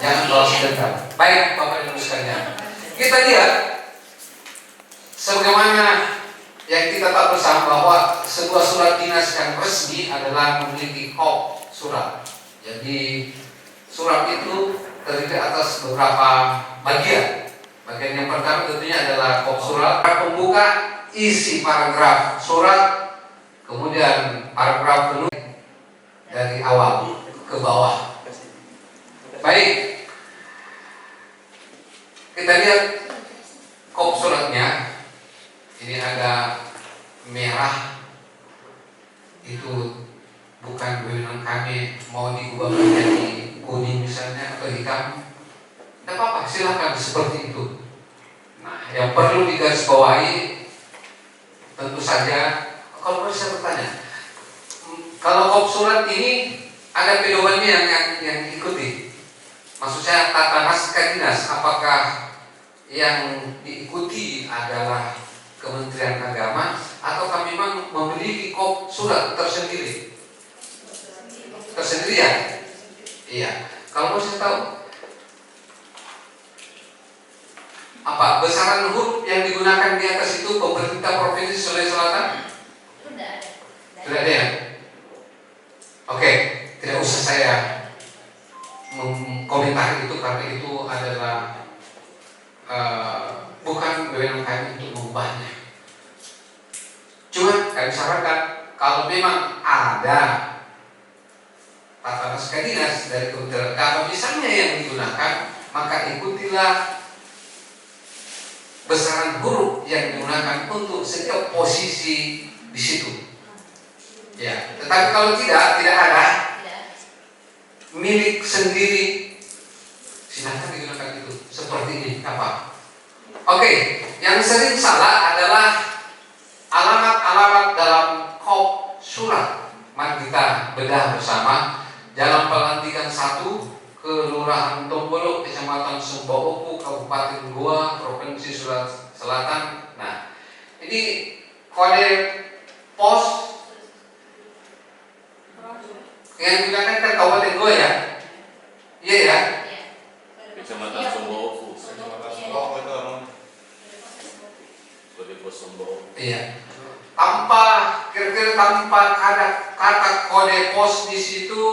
Jangan balas dendam. Baik, Bapak dan Ibu sekalian. Kita lihat sebagaimana yang kita tahu bersama bahwa sebuah surat dinas yang resmi adalah memiliki kop surat. Jadi surat itu terdiri atas beberapa bagian. Bagian yang pertama tentunya adalah kop surat. Pembuka, isi paragraf surat, kemudian paragraf penulis dari awal ke bawah. Baik, kita lihat kop suratnya. Ini ada merah, itu bukan wewenang kami, mau diubah menjadi kuning misalnya atau hitam, tidak apa-apa, silakan seperti itu. Nah, yang perlu digarisbawahi tentu saja, kalau boleh saya bertanya, kalau kop surat ini ada pedomannya yang diikuti. Maksud saya tata naskah dinas, apakah yang diikuti adalah Kementerian Agama ataukah memang memiliki kop surat tersendiri? Tersendiri ya? Iya. Kalau mau saya tahu apa besaran huruf yang digunakan di atas itu pemerintah Provinsi Sulawesi Selatan? Tidak ada ya? Oke, tidak usah saya mengkomentari itu karena itu adalah bukan wewenang kami untuk mengubahnya. Cuma kami sarankan kalau memang ada tata naskah dinas dari Kementerian Agama misalnya yang digunakan, maka ikutilah besaran huruf yang digunakan untuk setiap posisi di situ. Ya, tetapi kalau tidak ada milik sendiri, silakan digunakan itu seperti ini apa? Oke, yang sering salah adalah alamat-alamat dalam kop surat. Mari kita bedah bersama. Jalan Pelantikan 1, Kelurahan Tombolo, Kecamatan Sumbawa, Kabupaten Goa, Provinsi Sulawesi Selatan. Nah, ini kode pos yang digunakan kan Kabupaten Goa ya? Iya ya? Kecamatan Sumbawa. Kode pos Sumbawa. Iya. Kira-kira tanpa kata kode pos di situ,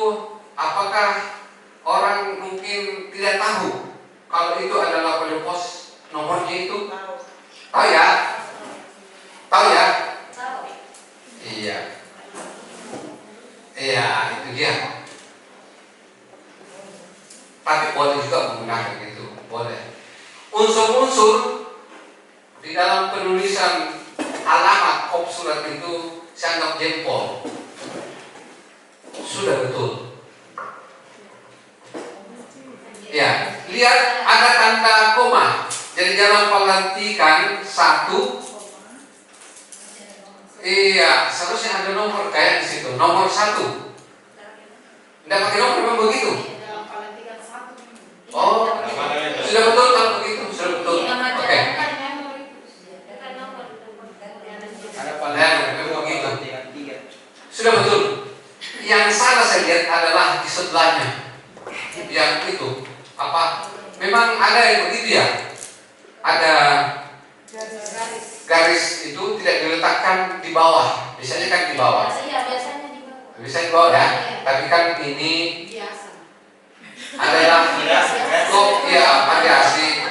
apakah orang mungkin tidak tahu kalau itu adalah kode pos nomornya itu? Tahu ya? Tahu ya? Iya. Iya, itu dia. Tapi boleh juga menggunakan itu, boleh. Unsur-unsur di dalam penulisan alamat kop surat itu saya anggap jempol. Sudah betul. Ya, lihat ada tanda koma. Jadi Jalan Pelantikan 1. Iya, seharusnya ada nomor kayak di situ. Nomor 1. Tidak pakai nomor memang begitu. Oh, sudah betul kalau begitu, sudah betul. Oke. Sudah betul. Yang salah saya lihat adalah di sebelahnya. Yang itu apa? Memang ada yang begitu ya. Ada garis itu tidak diletakkan di bawah. Biasanya kan di bawah. Biasanya di bawah ya. Tapi kan ini adalah kok ya variasi.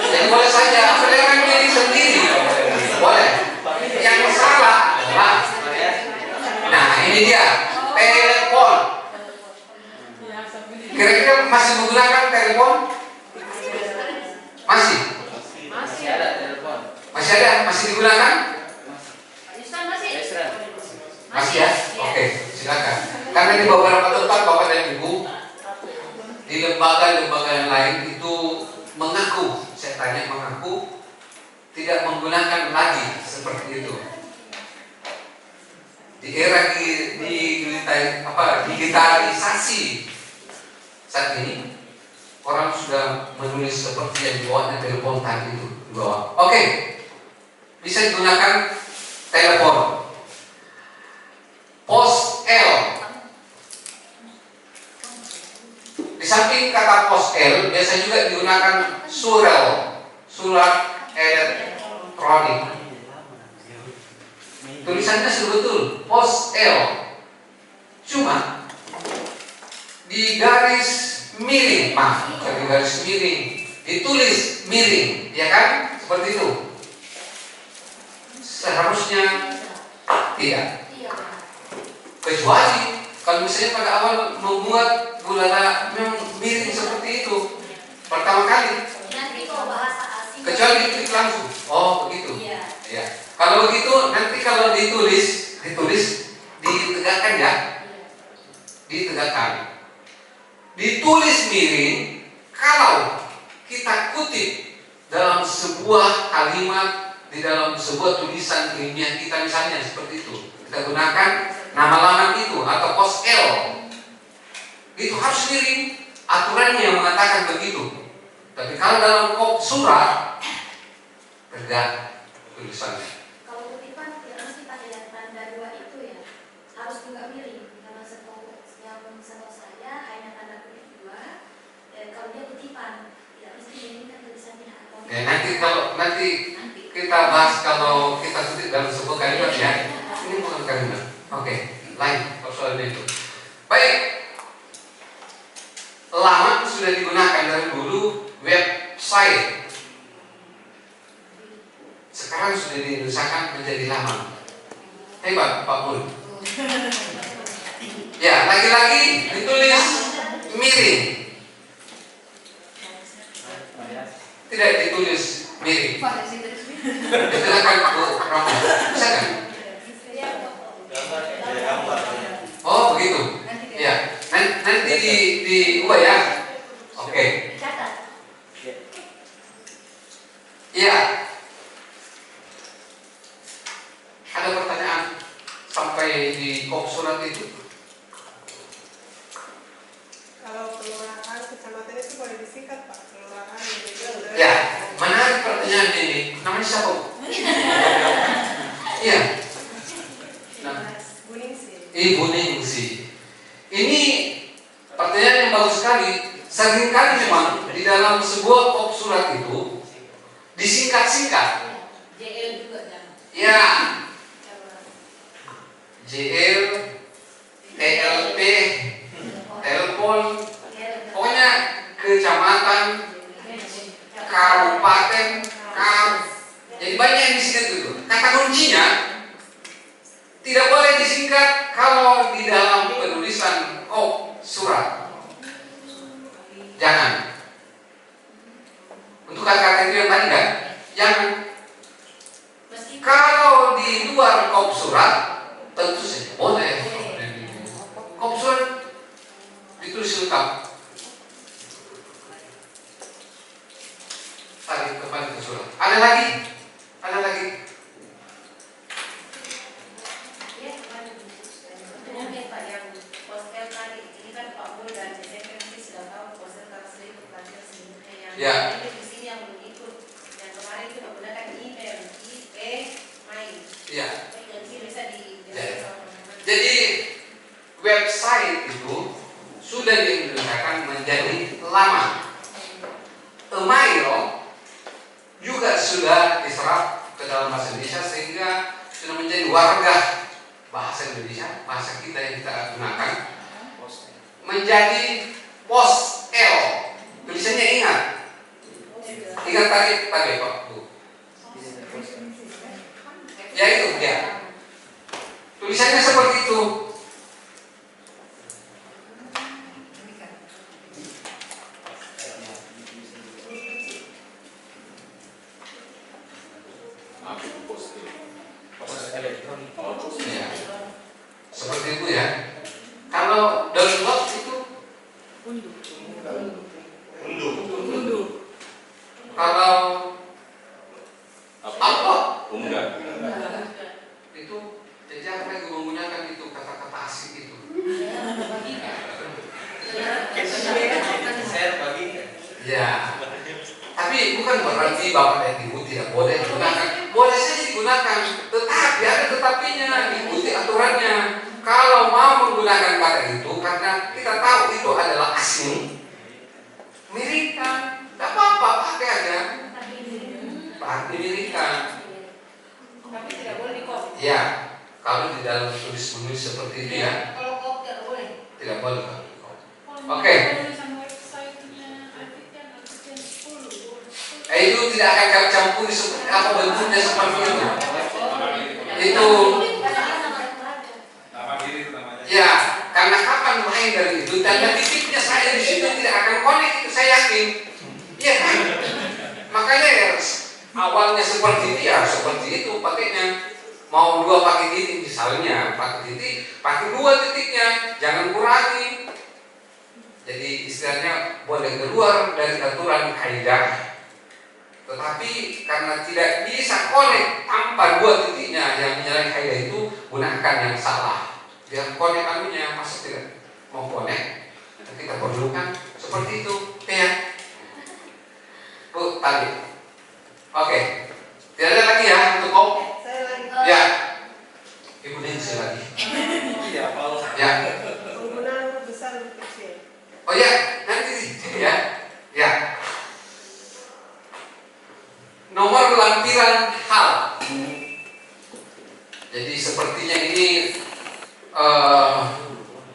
Jadi boleh saja kan diri sendiri. Boleh. Yang salah adalah ini dia telepon. Kira-kira masih menggunakan telepon? Masih ada telepon. Masih ada? Masih digunakan? Masih ya? Oke, silakan. Karena di beberapa tempat Bapak dan Ibu di lembaga-lembaga yang lain itu mengaku, saya tanya mengaku tidak menggunakan lagi seperti itu. Di era digitalisasi saat ini orang sudah menulis seperti yang di bawahnya telepon tadi itu di bawah. Oke, bisa digunakan telepon. Pos L. Di samping kata pos L biasa juga digunakan surat elektronik. Tulisannya betul pos L, cuma di garis miring, di garis miring, ditulis miring, ya kan? Seperti itu. Seharusnya tidak. Kecuali kalau misalnya pada awal membuat bulana memang miring seperti itu pertama kali. Nanti kalau bahasa asing. Kecuali diklik langsung. Oh begitu. Iya. Ya. Kalau begitu nanti kalau ditulis ditegakkan ya. Ditegakkan. Ditulis miring kalau kita kutip dalam sebuah kalimat, di dalam sebuah tulisan ilmiah kita misalnya seperti itu. Kita gunakan nama laman itu atau pos L. Itu harus miring. Aturannya yang mengatakan begitu. Tapi kalau dalam surat tegak tulisannya. Kalau kutipan tidak mesti pakai yang tanda dua itu ya, harus juga miring. Karena setahu saya hanya tanda kutip dua. Dan kalau dia kutipan tidak mesti miring kan tulisannya. Ya, nanti kita bahas kalau kita kutip dalam sebuah kalimat ya. Ini bukan kalimat. Oke, lain persoalan itu. Baik. Laman sudah digunakan dari dulu, website. Sekarang sudah diusahakan menjadi laman. Hebat Pak Mun. Ya, lagi-lagi ditulis miring. Tidak ditulis miring. Silakan Bu Romo. Bisa kan? Oh begitu. Ya. Nanti diubah ya. Oke. Iya. Ada pertanyaan sampai di kop surat itu? Kalau kelurahan kecamatan itu boleh disingkat Pak, kelurahan gitu. Ya, menarik pertanyaan ini. Namanya siapa Bu? Iya. Ibu Ningsi. Ini pertanyaan yang bagus sekali. Seringkali memang di dalam sebuah kop surat itu disingkat-singkat. JL juga jangan. Ya. JL, TLP, telepon, pokoknya kecamatan, kabupaten, jadi banyak yang disingkat itu. Kata kuncinya tidak boleh disingkat kalau di dalam penulisan kop surat. Jangan. Untuk kata-kata itu yang tadi kan, jangan. Kalau di luar kop surat tentu saja boleh. Kop surat ditulis lengkap. Tarik kembali ke surat. Ada lagi? Ada lagi? Mungkin Pak yang postel tadi ini kan Pak Bul dan SMP nanti sudah tahu postel transfer itu pelatihan sebenarnya yang Ya. ini di sini yang belum ikut. Yang kemarin itu menggunakan email, mail. Iya. Jadi bisa di. Jadi website itu sudah diindonesakan menjadi laman. Email juga sudah diserap ke dalam bahasa Indonesia sehingga sudah menjadi warga bahasa Indonesia, bahasa kita yang kita gunakan, menjadi pos L. Tulisannya ingat tadi Pak Bu. Ya itu ya. Tulisannya seperti itu. Ya. Seperti itu ya. Kalau download itu kalau upload itu jangan lagi menggunakan itu kata-kata asing itu. Ya. Tapi bukan berarti Bapak dan Ibu tidak boleh digunakan. Boleh saja digunakan, tetapi ada tetapinya, ikuti aturannya. Kalau mau menggunakan kata itu karena kita tahu itu adalah asing, tidak akan kami campuri seperti apa bentuknya seperti itu. Itu ya, karena kapan main dari itu tanda titiknya saya di situ tidak akan connect, itu saya yakin. Iya kan? Makanya ya, awalnya seperti itu ya seperti itu pakainya. Mau 2 pakai titik misalnya, pakai titik, pakai 2 titiknya, jangan kurangi. Jadi istilahnya boleh keluar dari aturan kaidah, tetapi karena tidak bisa connect tanpa 2 titiknya yang menyalahi kaidah itu, gunakan yang salah. Biar connect anunya, masa tidak mau connect? Kita perlukan seperti itu, ya. Bu, tadi. Oke. Tidak ada lagi ya untuk kok? Saya lagi. Ya. Ibu Nancy lagi. Iya, Pak. Ya. Penggunaan huruf besar huruf kecil. Oh ya, nanti sini ya. Ya. Nomor lampiran hal. Jadi sepertinya ini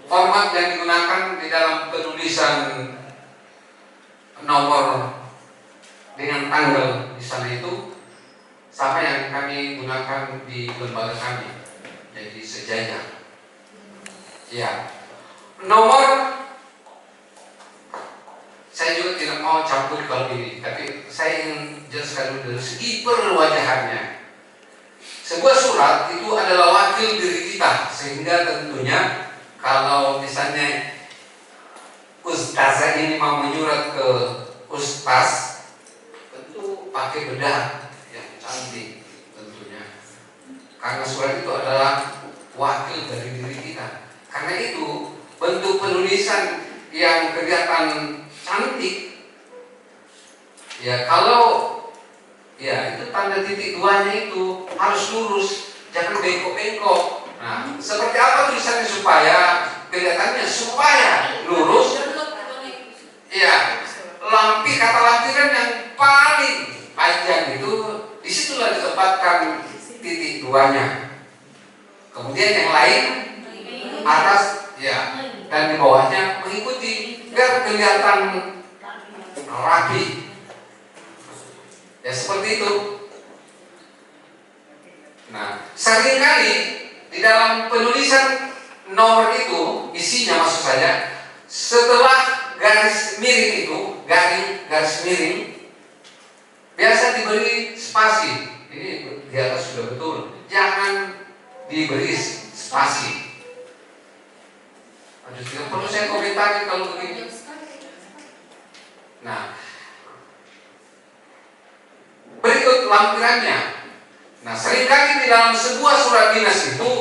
format yang digunakan di dalam penulisan nomor dengan tanggal di sana itu sama yang kami gunakan di lembaga kami. Jadi sejajar. Ya. Nomor saya juga tidak mau campur kalau ini, tapi saya ingin jelaskan dulu dari segi perwajahannya. Sebuah surat itu adalah wakil diri kita, sehingga tentunya kalau misalnya ustazah ini mau menyurat ke ustaz, tentu pakai bedak yang cantik tentunya, karena surat itu adalah wakil dari diri kita. Karena itu bentuk penulisan yang kelihatan cantik, ya kalau ya itu tanda titik 2-nya itu harus lurus, jangan bengkok-bengkok. Nah, seperti apa tulisannya supaya kelihatannya supaya lurus? Ya, kata lampiran yang paling panjang itu disitulah ditempatkan titik 2-nya. Kemudian yang lain atas ya dan di bawahnya mengikuti biar kelihatan rapi. Ya seperti itu. Nah, seringkali di dalam penulisan nomor itu isinya maksud saya setelah garis miring itu garis miring biasa diberi spasi. Ini di atas sudah betul. Jangan diberi spasi. Aduh, tidak perlu saya komentari kalau begini. Nah, berikut lampirannya. Nah, seringkali di dalam sebuah surat dinas itu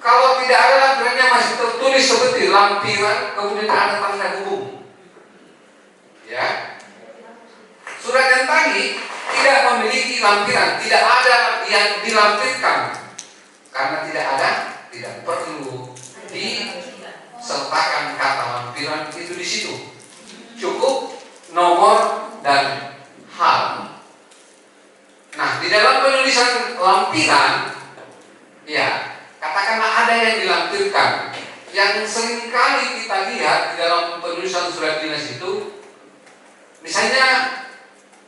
kalau tidak ada lampirannya masih tertulis seperti lampiran, kemudian ada tanda hubung. Ya. Surat yang tadi tidak memiliki lampiran, tidak ada yang dilampirkan. Karena tidak perlu disertakan kata lampiran itu di situ. Cukup nomor dan hal. Nah, di dalam penulisan lampiran, ya, katakanlah ada yang dilampirkan. Yang seringkali kita lihat di dalam penulisan surat dinas itu, misalnya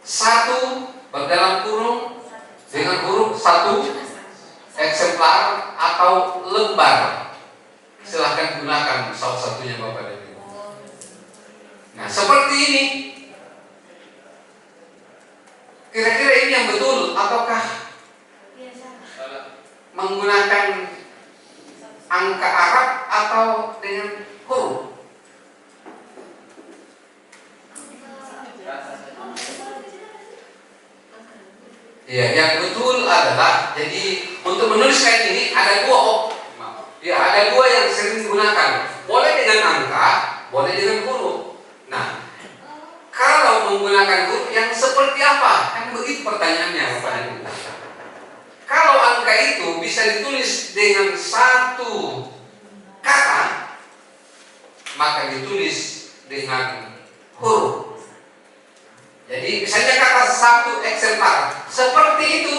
1 berdalam kurung dengan huruf 1 eksemplar atau lembar. Silahkan gunakan salah satunya Bapak dan Ibu. Nah, seperti ini. Kira-kira ini yang betul ataukah menggunakan angka Arab atau dengan huruf? Ya, yang betul adalah jadi untuk menuliskan ini ada ada dua yang sering digunakan. Boleh dengan angka, boleh dengan huruf. Nah, kalau menggunakan huruf yang seperti apa? Kan begitu pertanyaannya Bapak dan Ibu. Kalau angka itu bisa ditulis dengan 1 kata, maka ditulis dengan huruf. Jadi misalnya kata 1 eksemplar seperti itu.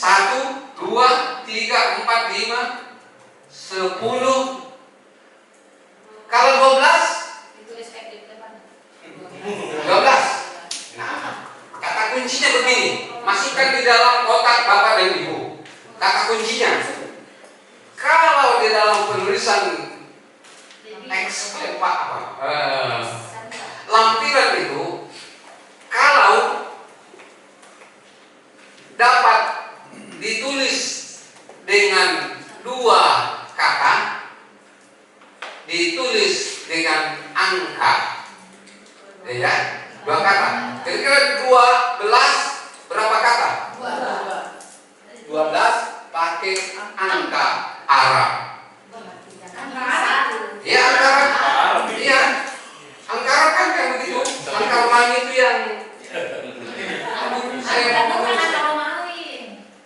1, 2, 3, 4, 5, 10. Kalau 12 itu ekspektif kan lampiran itu kalau dapat ditulis dengan dua kata, ditulis dengan angka, ya, dua kata. Kira-kira 12 berapa kata? 12 pakai angka Arab. Ya, angka Arab. Iya. Angka Arab kan kayak begitu. Angka Romawi itu yang saya bukan angka Romawi.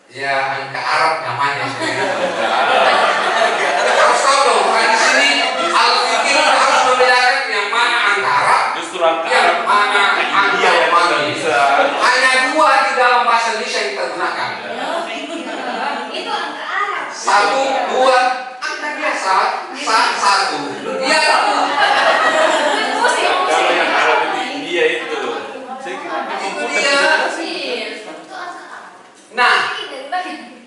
ya, angka Arab namanya. Harus tahu dong, kan di sini Al-Fikir harus membedakan yang mana angka Arab, Justru angka yang Arab mana angka Romawi. bisa. Hanya dua di dalam bahasa Indonesia yang kita gunakan. Itu angka Arab. 1, 2, angka biasa. 1. Ya, Kalau yang Arab itu India itu, saya kira di itu komputer dia. sudah ada. Itu angka Arab. Nah,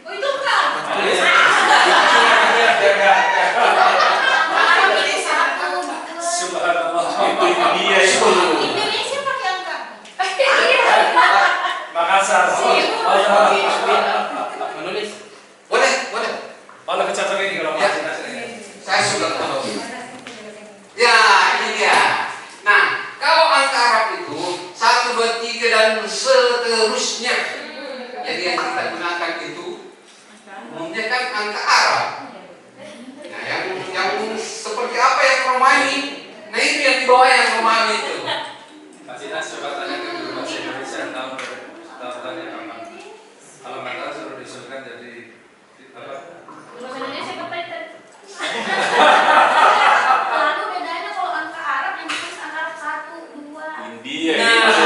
Oh, itu kan. Itu India itu. Indonesia pakai angka. Makassar. Menulis. boleh, boleh. Kalau kecocok ini kalau Ya. Saya sudah tahu. Ya, ini dia. Nah, kalau angka Arab itu 1, 2, 3 dan seterusnya. Jadi yang kita gunakan itu umumnya kan angka Arab. Nah, yang seperti apa yang Romawi? Nah, itu yang di bawah yang Romawi itu. Mas Inas coba tanyakan ke bahasa Indonesia tahun-tahunnya kapan. Kalau nggak tahu suruh disuruhkan jadi apa? Bahasa Indonesia berkaitan. Lalu bedanya kalau angka Arab yang ditulis angka Arab 1, 2. India Nah. itu.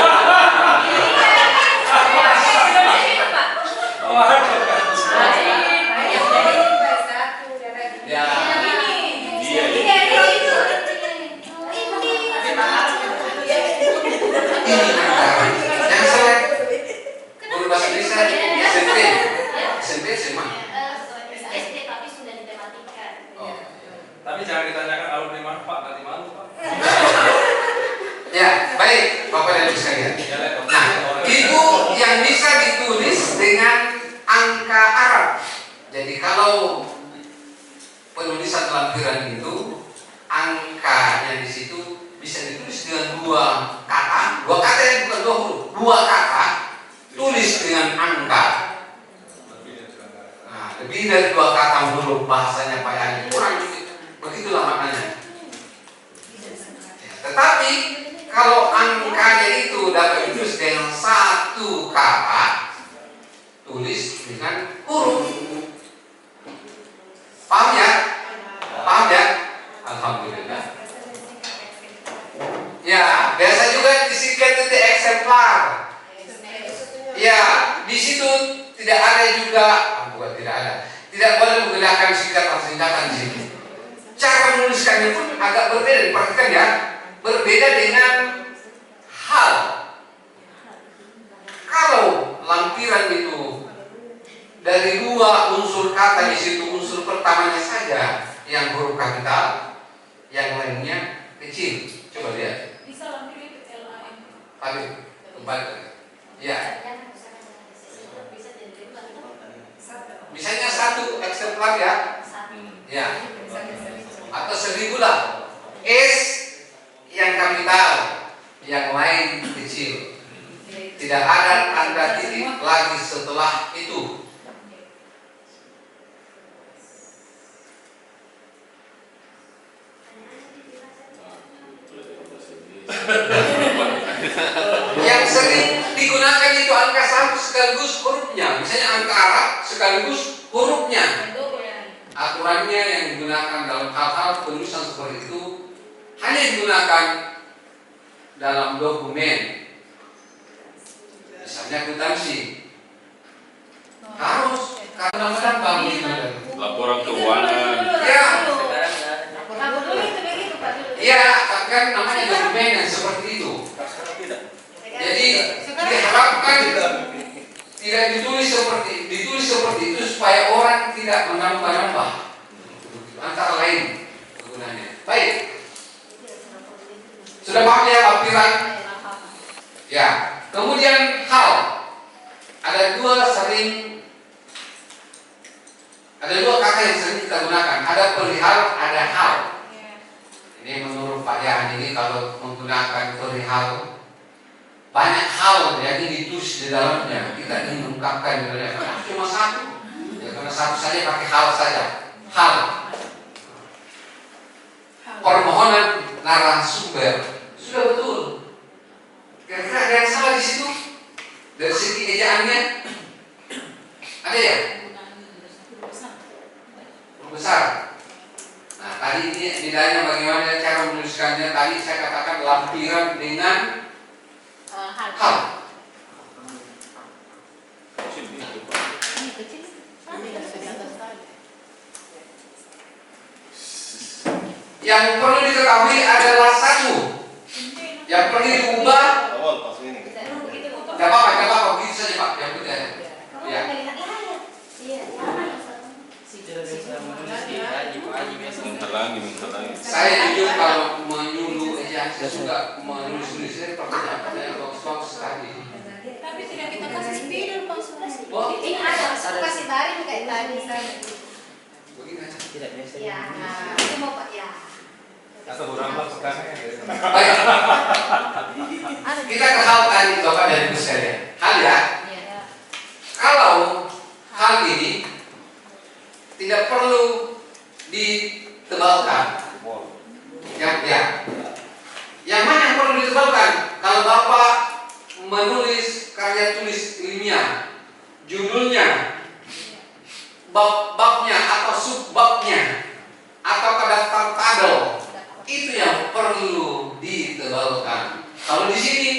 Ya, India itu. ini antara yang saya guru bahasa Indonesia SMP, SMP SMA. SD tapi sudah ditematikan. Oh. Tapi jangan ditanyakan alumni mana Pak, nanti malu Pak. Ya, baik Bapak dan Ibu sekalian. Nah, itu yang bisa ditulis dengan angka Arab. Jadi kalau penulisan lampiran itu angkanya di situ bisa ditulis dengan dua kata yang bukan dua huruf, dua kata tulis dengan angka. Nah, lebih dari dua kata menurut bahasanya Pak Yani kurang begitulah maknanya. Tetapi kalau angkanya itu dapat ditulis dengan satu kata, tulis dengan huruf. Paham ya? Paham ya? Alhamdulillah. Ya, biasa juga disingkat itu eksemplar. Ya, di situ tidak ada juga, bukan tidak ada. Tidak boleh menggunakan singkatan di sini. Cara menuliskannya pun agak berbeda. Perhatikan ya, berbeda dengan hal. Kalau lampiran itu dari dua unsur kata di situ, unsur pertamanya saja yang huruf kapital, yang lainnya kecil. Coba lihat. Bisa lampiran itu LAM. Tadi kembali. Ya, misalnya satu eksemplar ya, ya, atau 1000 lah. S yang kapital, yang lain kecil. Tidak ada tanda titik lagi setelah itu. Yang sering digunakan itu angka 1 sekaligus hurufnya. Misalnya angka Arab sekaligus hurufnya. Aturannya yang digunakan dalam hal-hal penulisan seperti itu hanya digunakan dalam dokumen. Misalnya kwitansi. Harus karena menambah Laporan keuangan. Ya, Iya. ya kan namanya dokumen yang seperti itu. Jadi diharapkan tidak ditulis seperti itu supaya orang tidak menambah-nambah. Antara lain kegunaannya. Baik, kan? Ya. Kemudian hal. Ada dua kata yang sering kita gunakan. Ada perihal, ada hal. Ini menurut Pak Yahan ini kalau menggunakan perihal banyak hal yang ditulis di dalamnya. Kita ingin mengungkapkan cuma satu. Ya, karena satu saja pakai hal saja. Hal. Permohonan narasumber sudah betul. Kira-kira ada yang salah di situ dari segi ejaannya? Ada ya? Besar. Nah, tadi ini bedanya bagaimana cara menuliskannya. Tadi saya katakan lampiran dengan hal. Yang perlu diketahui adalah satu, yang perlu diubah. Tidak apa-apa, begitu saja Pak. Yang penting. Ya. Saya jujur kalau menyuruh saya suka menulis-nulis dari pertanyaan-pertanyaan bagus-bagus tadi. Tapi tidak kita kasih spidol Pak Sulas. Oh, ini ada kasih tarik kayak tadi. Begini aja. Tidak biasa. Ya, itu mau Pak ya. Atau ramah sekarang ya. Baik. Kita ke hal tadi Bapak dan Ibu sekalian. Hal ya. Kalau hal ini tidak perlu ditebalkan. Ya. Yang mana yang perlu ditebalkan? Kalau Bapak menulis karya tulis ilmiah, judulnya, bab-babnya atau subbabnya, atau daftar tabel, itu yang perlu ditebalkan. Kalau di sini,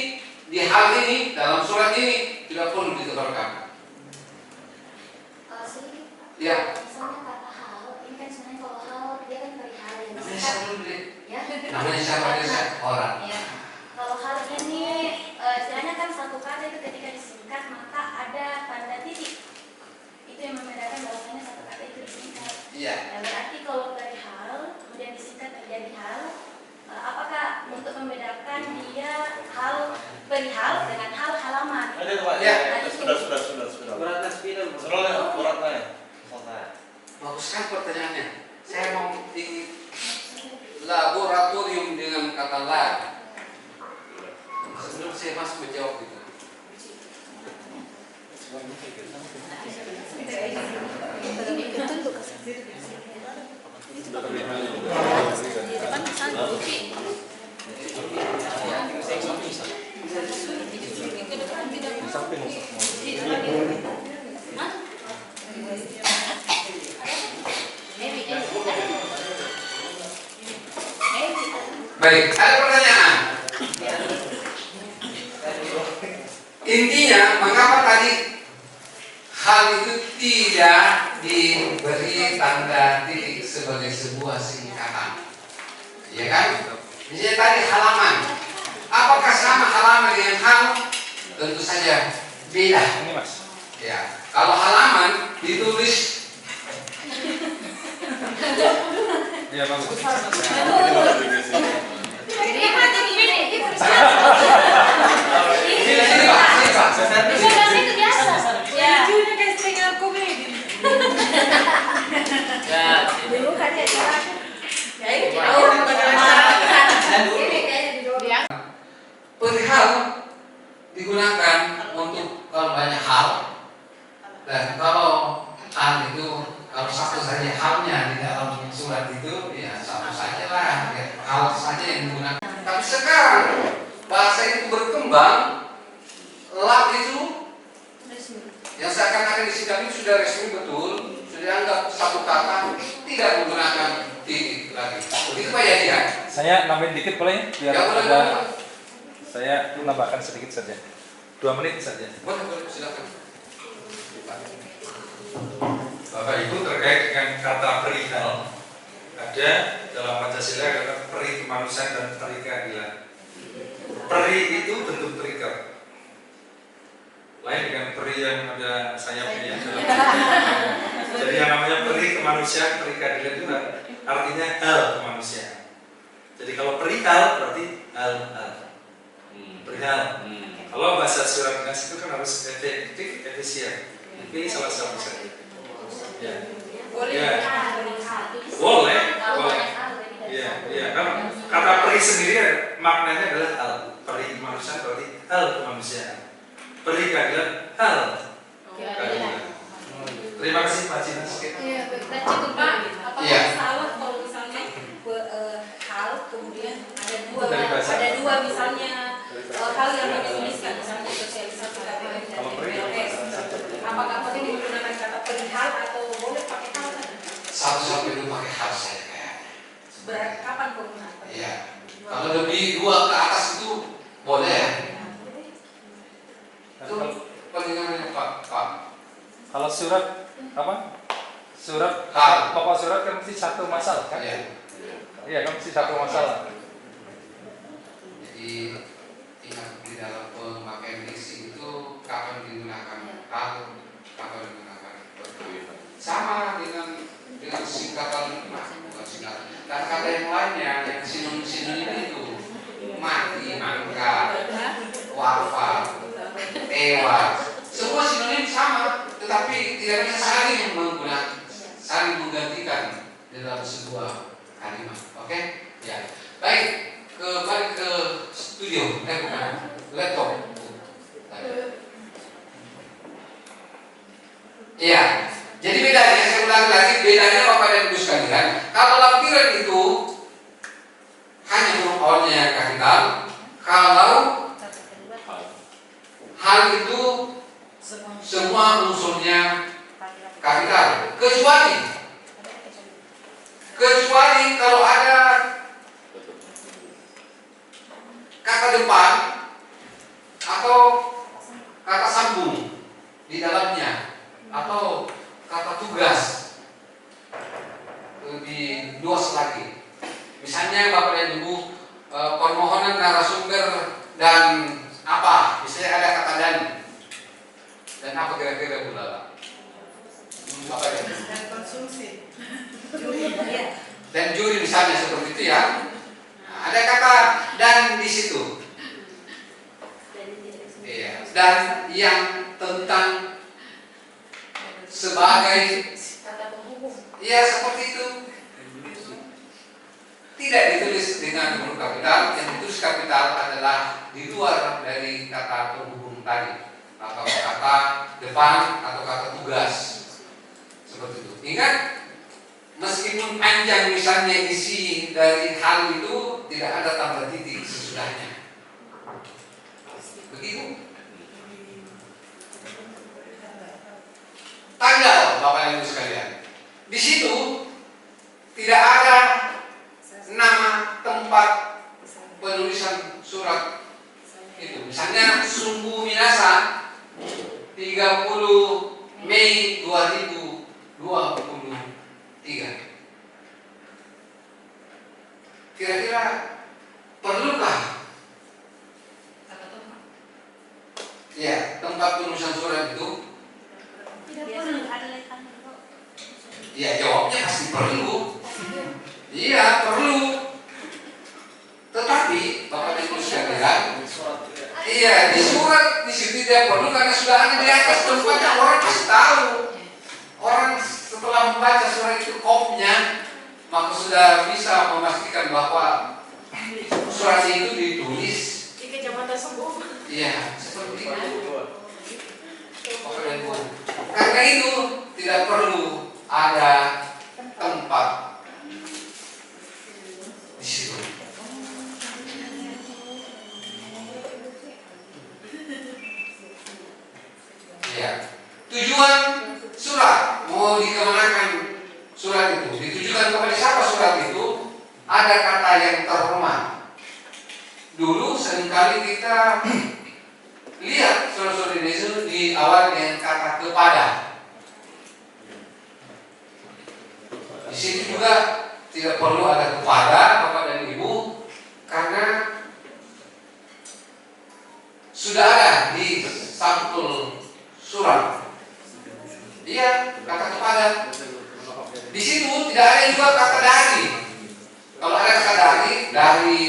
di hal ini, dalam surat ini tidak perlu ditebalkan. Ya. Misalnya kata hal, ini kan sebenarnya kalau hal dia kan perihal yang Namanya singkat. siapa dulu deh? Ya. Namanya siapa deh? Orang. Ya. Kalau hal ini istilahnya kan satu kata itu ketika disingkat maka ada tanda titik. Itu yang membedakan bahwasanya satu kata itu disingkat. Iya. Nah, berarti kalau dari hal kemudian disingkat menjadi hal, apakah untuk membedakan dia hal perihal dengan hal halaman? Ada tuh Pak. Ya. Sudah. Beratnya spidol. Beratnya. Bagus kan pertanyaannya. Saya mau ingin laboratorium dengan kata lab. Sebelum saya masuk menjawab itu. Baik, ada pertanyaan. Intinya, mengapa tadi hal itu tidak diberi tanda titik sebagai sebuah singkatan? Ya kan? Misalnya tadi halaman. Apakah sama halaman dengan hal? Tentu saja beda. Ini Mas. Ya, kalau halaman ditulis Iya bagus. Sini Pak, sini Pak. Itu biasa. Ya. Lucunya kayak setengah komedi. Dulu kan ya ya ini perihal digunakan untuk kalau banyak hal, dan kalau hal itu kalau satu saja halnya di dalam surat itu ya satu saja lah, ya, hal saja yang digunakan. Tapi sekarang bahasa itu berkembang, lab itu yang seakan-akan disingkat itu sudah resmi betul, sudah dianggap satu kata, tidak menggunakan titik lagi. Begitu Pak ya? Saya nambahin dikit boleh? Biar Ya, boleh, ada. boleh. Saya menambahkan sedikit saja. 2 menit saja. Boleh, silakan. Bapak Ibu terkait dengan kata perihal, ada dalam Pancasila kata peri kemanusiaan dan peri keadilan. Peri itu bentuk terikat, lain dengan peri yang ada sayapnya. Jadi yang namanya peri kemanusiaan, peri keadilan itu artinya hal kemanusiaan. Jadi kalau perihal berarti hal-hal. perihal. Kalau bahasa surat dinas itu kan harus efektif, efisien. Pilih salah satu saja. Ya. Boleh. Ya. Boleh. Boleh. Iya, iya. Kan kata peri sendiri maknanya adalah hal. Peri kemanusiaan berarti hal kemanusiaan. Peri keadilan hal keadilan. Terima kasih Pak Cinas. Iya, dan cukup Pak. Apakah Iya. salah kalau misalnya hal kemudian Dari bahasa. ada dua misalnya hal yang dituliskan misalnya sosialisasi KPM dan Kalau peri, PLS. Apakah boleh menggunakan kata perihal atau boleh pakai hal saja? Satu-satu itu pakai hal saya kayak. Berarti kapan penggunaan? Iya. Kalau lebih 2 ke atas itu boleh ya. Itu pendengarannya Pak. Kalau surat apa? Surat Hal. pokok surat kan mesti satu masalah kan? Iya. Iya kan mesti satu masalah. Jadi ingat di dalam pemakaian diksi itu kapan digunakan hal, kapan digunakan berbuat. Sama dengan singkatan, bukan singkatan. Kata-kata yang lainnya yang sinonim itu mati, mangkat, wafat, tewas. Semua sinonim sama, tetapi tidak bisa saling menggantikan di dalam sebuah kalimat. Oke? Ya. Baik, kembali ke studio. Bukan laptop. Iya. Jadi bedanya, saya ulangi lagi, bedanya Bapak dan Ibu sekalian. Kalau lampiran itu hanya huruf awalnya kapital, kalau hal itu semua unsurnya kapital, kecuali kalau ada kata depan atau kata sambung di dalamnya atau kata tugas lebih luas lagi. Misalnya Bapak dan Ibu permohonan narasumber dan apa? Misalnya ada kata dan apa kira-kira Bu Lala? Apa ya? Dan konsumsi. Dan juri misalnya seperti itu ya. Nah, ada kata dan di situ. Iya. Dan yang tentang sebagai Kata penghubung. ya seperti itu. Tidak ditulis dengan huruf kapital. Yang ditulis kapital adalah di luar dari kata penghubung tadi, atau kata depan atau kata tugas. Seperti itu. Ingat, meskipun panjang misalnya isi dari hal itu, tidak ada tanda titik sesudahnya. Begitu. Tanggal, Bapak Ibu sekalian. Di situ tidak ada nama tempat penulisan surat itu. Misalnya Sungguh Minasa 30 Mei 2023. Kira-kira perlukah ya tempat penulisan surat itu? Tidak perlu ada letaknya kok. Ya jawabnya pasti perlu. Iya perlu. Tetapi Bapak Ibu sekalian, iya di surat di situ tidak perlu karena sudah ada di atas tempatnya, orang pasti tahu. Orang setelah membaca surat itu kopnya, maka sudah bisa memastikan bahwa surat itu ditulis. Di Kecamatan Sembung. Iya seperti itu. Bapak dan Ibu. Karena itu tidak perlu ada tempat di situ. Ya. Tujuan surat mau dikemanakan surat itu? Ditujukan kepada siapa surat itu? Ada kata yang terhormat. Dulu seringkali kita lihat surat-surat itu di awal dengan kata kepada. Di sini juga tidak perlu ada kepada Bapak dan Ibu karena sudah ada di sampul surat. Iya, kata kepada. Di situ tidak ada juga kata dari. Kalau ada kata dari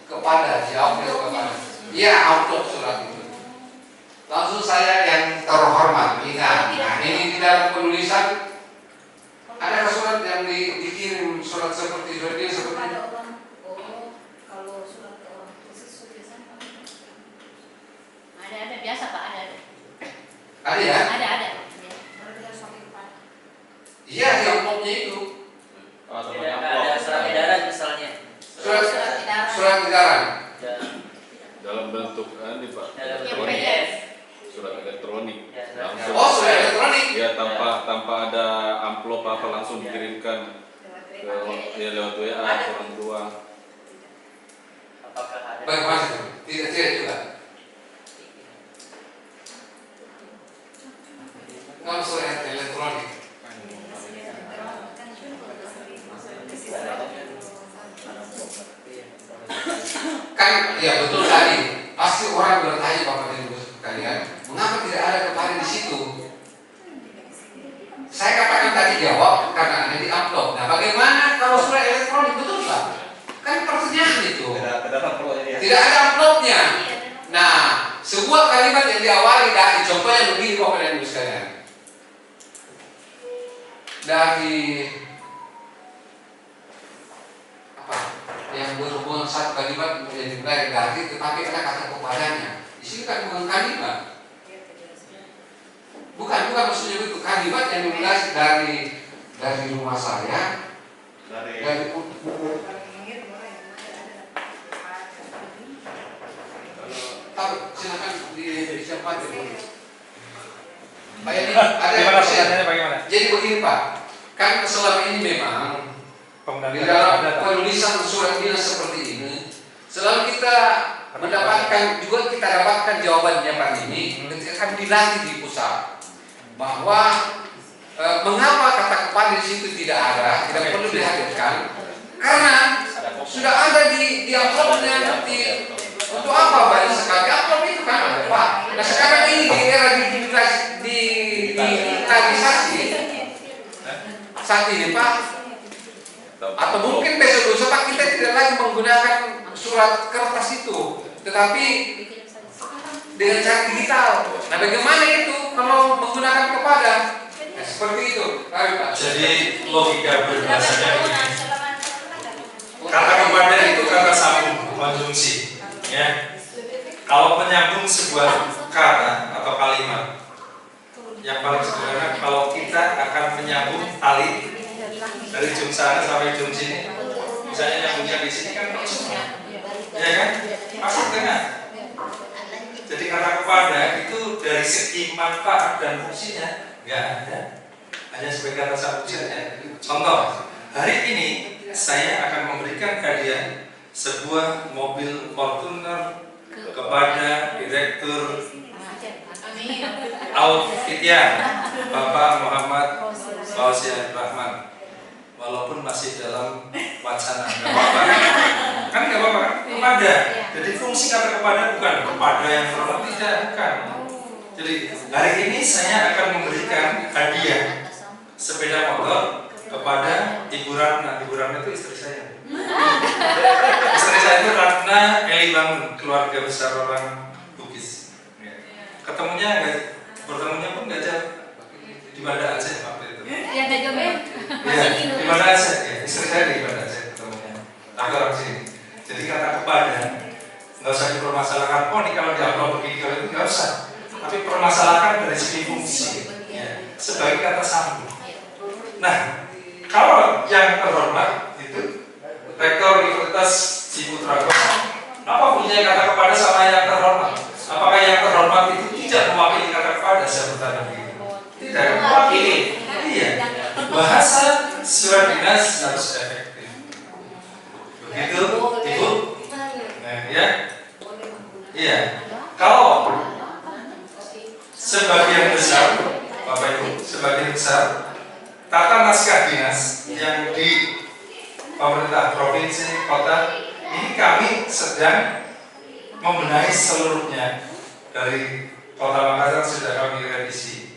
kepada, jawab dari kepada. Iya, amplop surat itu. Langsung saya yang terhormat, ingat. Nah, ini di dalam penulisan ada surat yang dikirim surat seperti surat ini seperti ini. Pada orang, kalau surat ke orang tua siswa biasanya Ada biasa Pak, ada. Ada ya? Ada. berarti harus pakai kepada. Iya, di amplopnya itu. Oh, sama Tidak amplop. ada surat edaran misalnya. Surat edaran. Ya, Dalam bentuk ini Pak, dalam elektronik. PDF. Surat elektronik. Ya, Langsung. Oh, surat elektronik. Ya, tanpa ada amplop apa langsung dikirimkan ke lewat WA ke orang tua. Apakah ada? Bagaimana itu? Tidak juga. Kalau surat elektronik. Kan, ya betul tadi. Pasti orang bertanya Bapak dan Ibu sekalian, mengapa tidak ada kemarin di situ? Saya katakan tadi jawab karena ada di amplop. Nah, bagaimana kalau surat elektronik, betul Pak? Kan pertanyaan itu. Tidak ada amplopnya. Nah, sebuah kalimat yang diawali dari contohnya begini Bapak dan Ibu sekalian. Dari apa? Yang berhubungan satu kalimat yang dimulai dari tetapi ada kata kepadanya. Di sini kan bukan kalimat. Bukan maksudnya itu kalimat yang dimulai dari rumah saya, dari tahu silakan disiapkan dulu. Pak ini ada Gimana pertanyaannya bagaimana? Jadi begini Pak, kan selama ini memang di dalam penulisan surat dinas seperti ini selalu kita kita dapatkan jawabannya Pak ini ketika kami dilatih di pusat bahwa mengapa kata kepada di situ tidak perlu dihadirkan karena sudah ada di amplopnya nanti. Untuk apa banyak sekali amplop itu kan ada Pak. Nah sekarang ini di era digitalisasi saat ini Pak, atau mungkin besok lusa Pak kita tidak lagi menggunakan surat kertas itu, tetapi dengan cara digital. Nah bagaimana itu kalau menggunakan kepada? Nah, seperti itu, Pak. Jadi logika berdasarnya begini. Kata kepada itu kata sambung konjungsi. Ya. Kalau menyambung sebuah kata atau kalimat, yang paling sederhana kalau kita akan menyambung tali dari ujung sana sampai ujung sini, misalnya nyambungnya di sini kan maksud, ya kan? Maksud tengah. Jadi kata kepada itu dari segi manfaat dan fungsinya nggak ada, hanya sebagai kata sambung saja. Contoh, hari ini saya akan memberikan hadiah sebuah mobil Fortuner kepada Direktur Alfitian Bapak Muhammad Fauzian Rahman, walaupun masih dalam wacana, nggak apa-apa kan, nggak apa-apa kan? Kepada. Jadi fungsi kata kepada bukan kepada yang terhormat, tidak, bukan. Jadi hari ini saya akan memberikan hadiah sepeda motor kepada Ibu Ratna. Ibu Ratna itu istri saya. Istri saya itu Ratna Eli Bangun, keluarga besar orang Bugis. Bertemunya pun nggak jauh, di Banda Aceh waktu itu. Ya, ada juga. Iya, di Banda Aceh. Ya, istri saya di Banda Aceh ketemunya. Aku orang sini. Jadi kata kepada nggak usah dipermasalahkan. Oh, ini kalau diambil begini kalau itu nggak usah. Tapi permasalahkan dari segi fungsi, ya, sebagai kata sambung. Nah, kalau yang terhormat itu Rektor Universitas Ciputra apa punya kata kepada sama yang terhormat? Apakah yang terhormat itu tidak mewakili kata kepada? Saya bertanya begitu. Tidak mewakili. Iya. Bahasa surat dinas harus efektif. Begitu, Ibu? Nah, ya. Iya. Kalau sebagian besar, Bapak Ibu, sebagian besar tata naskah dinas yang di pemerintah provinsi, kota, ini kami sedang membenahi seluruhnya. Dari Kota Makassar sudah kami revisi.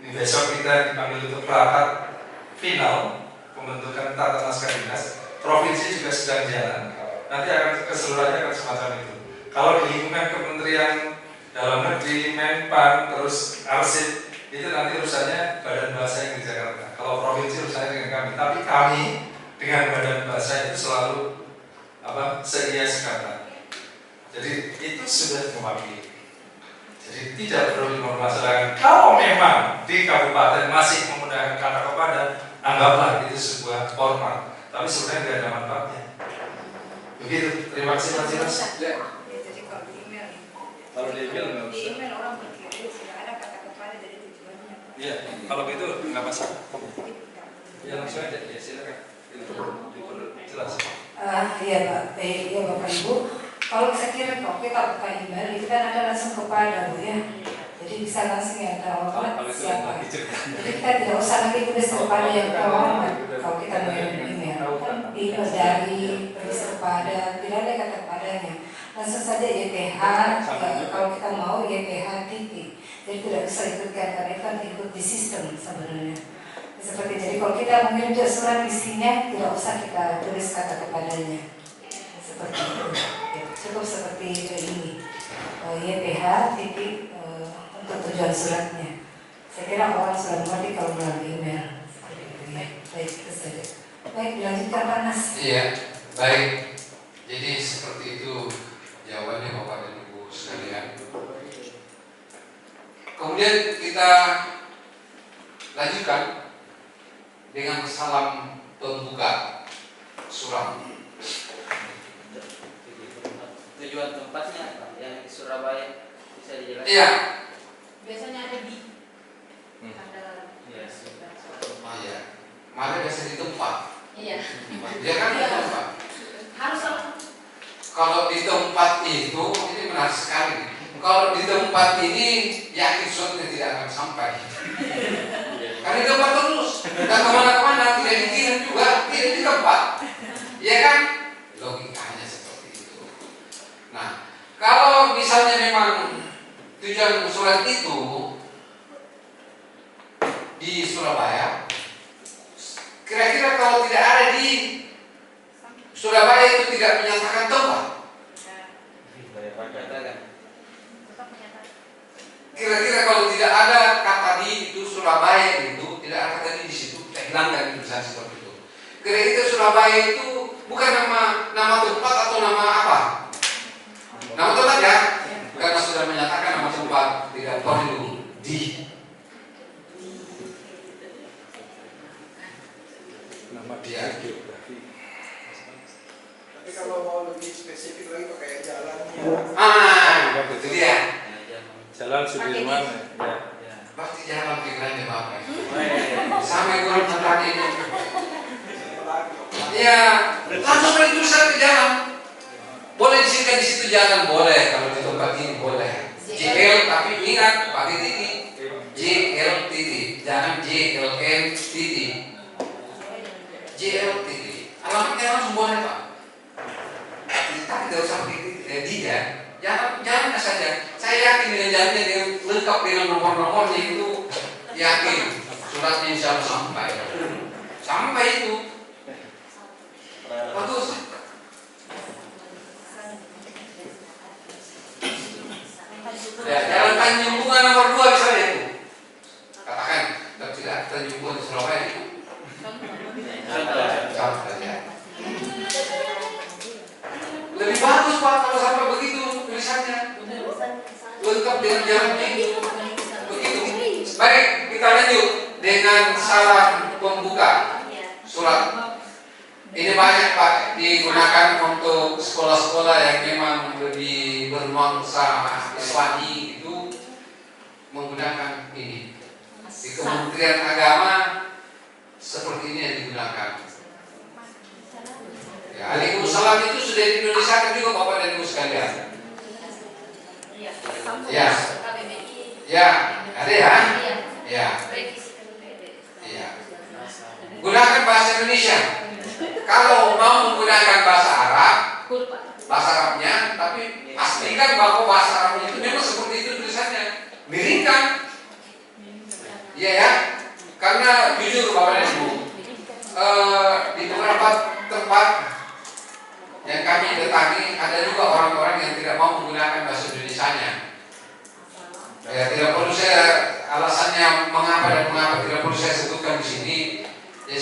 Ini besok kita dipanggil untuk rapat final pembentukan tata naskah dinas. Provinsi juga sedang jalan. Nanti akan keseluruhannya akan semacam itu. Kalau di lingkungan Kementerian Dalam Negeri, Menpan, terus Arsip, itu nanti urusannya Badan Bahasa yang di Jakarta. Kalau provinsi urusannya dengan kami. Tapi kami dengan Badan Bahasa itu selalu seia sekata. Jadi itu sudah mewakili. Jadi tidak perlu dipermasalahkan. Kalau memang di kabupaten masih menggunakan kata kepada, anggaplah itu sebuah formal. Tapi sebenarnya tidak ada manfaatnya. Begitu. Terima kasih Mas Dimas. Jadi kalau di email, Kalau di email nggak di usah. email orang berkira sudah ada kata kepada dari tujuannya. Iya. Kalau gitu nggak masalah. Ya langsung aja. Ya silakan. Itu jelas. Iya Pak, iya Bapak Ibu. Kalau saya kira kalau kita buka email itu kan ada langsung kepada Bu ya. Jadi bisa langsung ya tahu siapa. Jadi kita tidak usah lagi tulis kepada yang terhormat. Kalau kita mengirim email, email dari tulis kepada, tidak ada kata kepadanya. Langsung saja YTH. Kalau kita mau YTH titik. Jadi tidak bisa ikutkan karena itu kan ikut di sistem sebenarnya. Seperti jadi kalau kita mengirim surat isinya tidak usah kita tulis kata kepadanya. Seperti itu. Ya, cukup seperti ini. YTH titik untuk tujuan suratnya. Saya kira orang sudah mengerti kalau melalui email. Seperti itu ya. Baik, itu saja. Baik, dilanjutkan Pak Nas. Iya, baik. Jadi seperti itu jawabannya Bapak dan Ibu sekalian. Kemudian kita lanjutkan dengan salam pembuka surat. Tujuan tempatnya Pak, yang di Surabaya bisa dijelaskan? Iya. Biasanya ada di Iya. Iya. Mana biasa di tempat? Iya. Ya kan di tempat. Harus sama. Kalau di tempat itu ini menarik sekali. Kalau di tempat ini yakin suratnya tidak akan sampai. Karena di tempat terus, dan kemana-mana tidak dikirim juga, tidak di tempat. Ya kan? Logikanya seperti itu. Nah, kalau misalnya memang tujuan surat itu di Surabaya, kira-kira kalau tidak ada di Surabaya itu tidak menyatakan tempat. Kira-kira kalau tidak ada kata di itu Surabaya itu tidak ada kata di situ, kita hilangkan tulisan seperti itu. Kira-kira Surabaya itu bukan nama tempat atau nama apa? Nama tempat ya, karena sudah menyatakan nama tempat tidak perlu di. Nama dia geografi. Tapi kalau mau lebih spesifik lagi pakai jalannya. Itu dia. Jalan Sudirman ya. Pasti jalan pikirannya Bapak. Sampai kurang tentang ini. Ya, langsung beri tulisan ke jalan. Boleh disingkat di situ jalan boleh, kalau di tempat ini boleh. JL tapi ingat pakai titik. JL titik, jangan JLN titik. JL titik. Alamatnya langsung boleh Pak. Tapi tidak usah pakai titik. Dia, jangan saja. Saya yakin dengan jalannya dengan lengkap dengan nomor-nomornya itu yakin suratnya insya Allah sampai itu. Bagus. Ya, jalan Tanjung Bunga nomor 2 misalnya itu. Katakan, tidak Tanjung Bunga di Surabaya itu. Contoh ya. Lebih bagus Pak kalau sampai begitu tulisannya. Lengkap dengan jalannya itu. Begitu. Baik, kita lanjut dengan salam pembuka surat. Ini banyak Pak digunakan untuk sekolah-sekolah yang memang lebih bernuansa Islami itu menggunakan ini. Di Kementerian Agama seperti ini yang digunakan. Ya, Waalaikumsalam itu sudah di Indonesia kan juga Bapak dan Ibu sekalian. Ya. Ya, ada ya? Ya. Ya. Gunakan bahasa Indonesia. Kalau mau menggunakan bahasa Arab, bahasa Arabnya, tapi pastikan bahwa bahasa Arabnya itu memang seperti itu tulisannya. Miringkan. Iya ya. Karena jujur Bapak dan Ibu, di beberapa tempat yang kami datangi ada juga orang-orang yang tidak mau menggunakan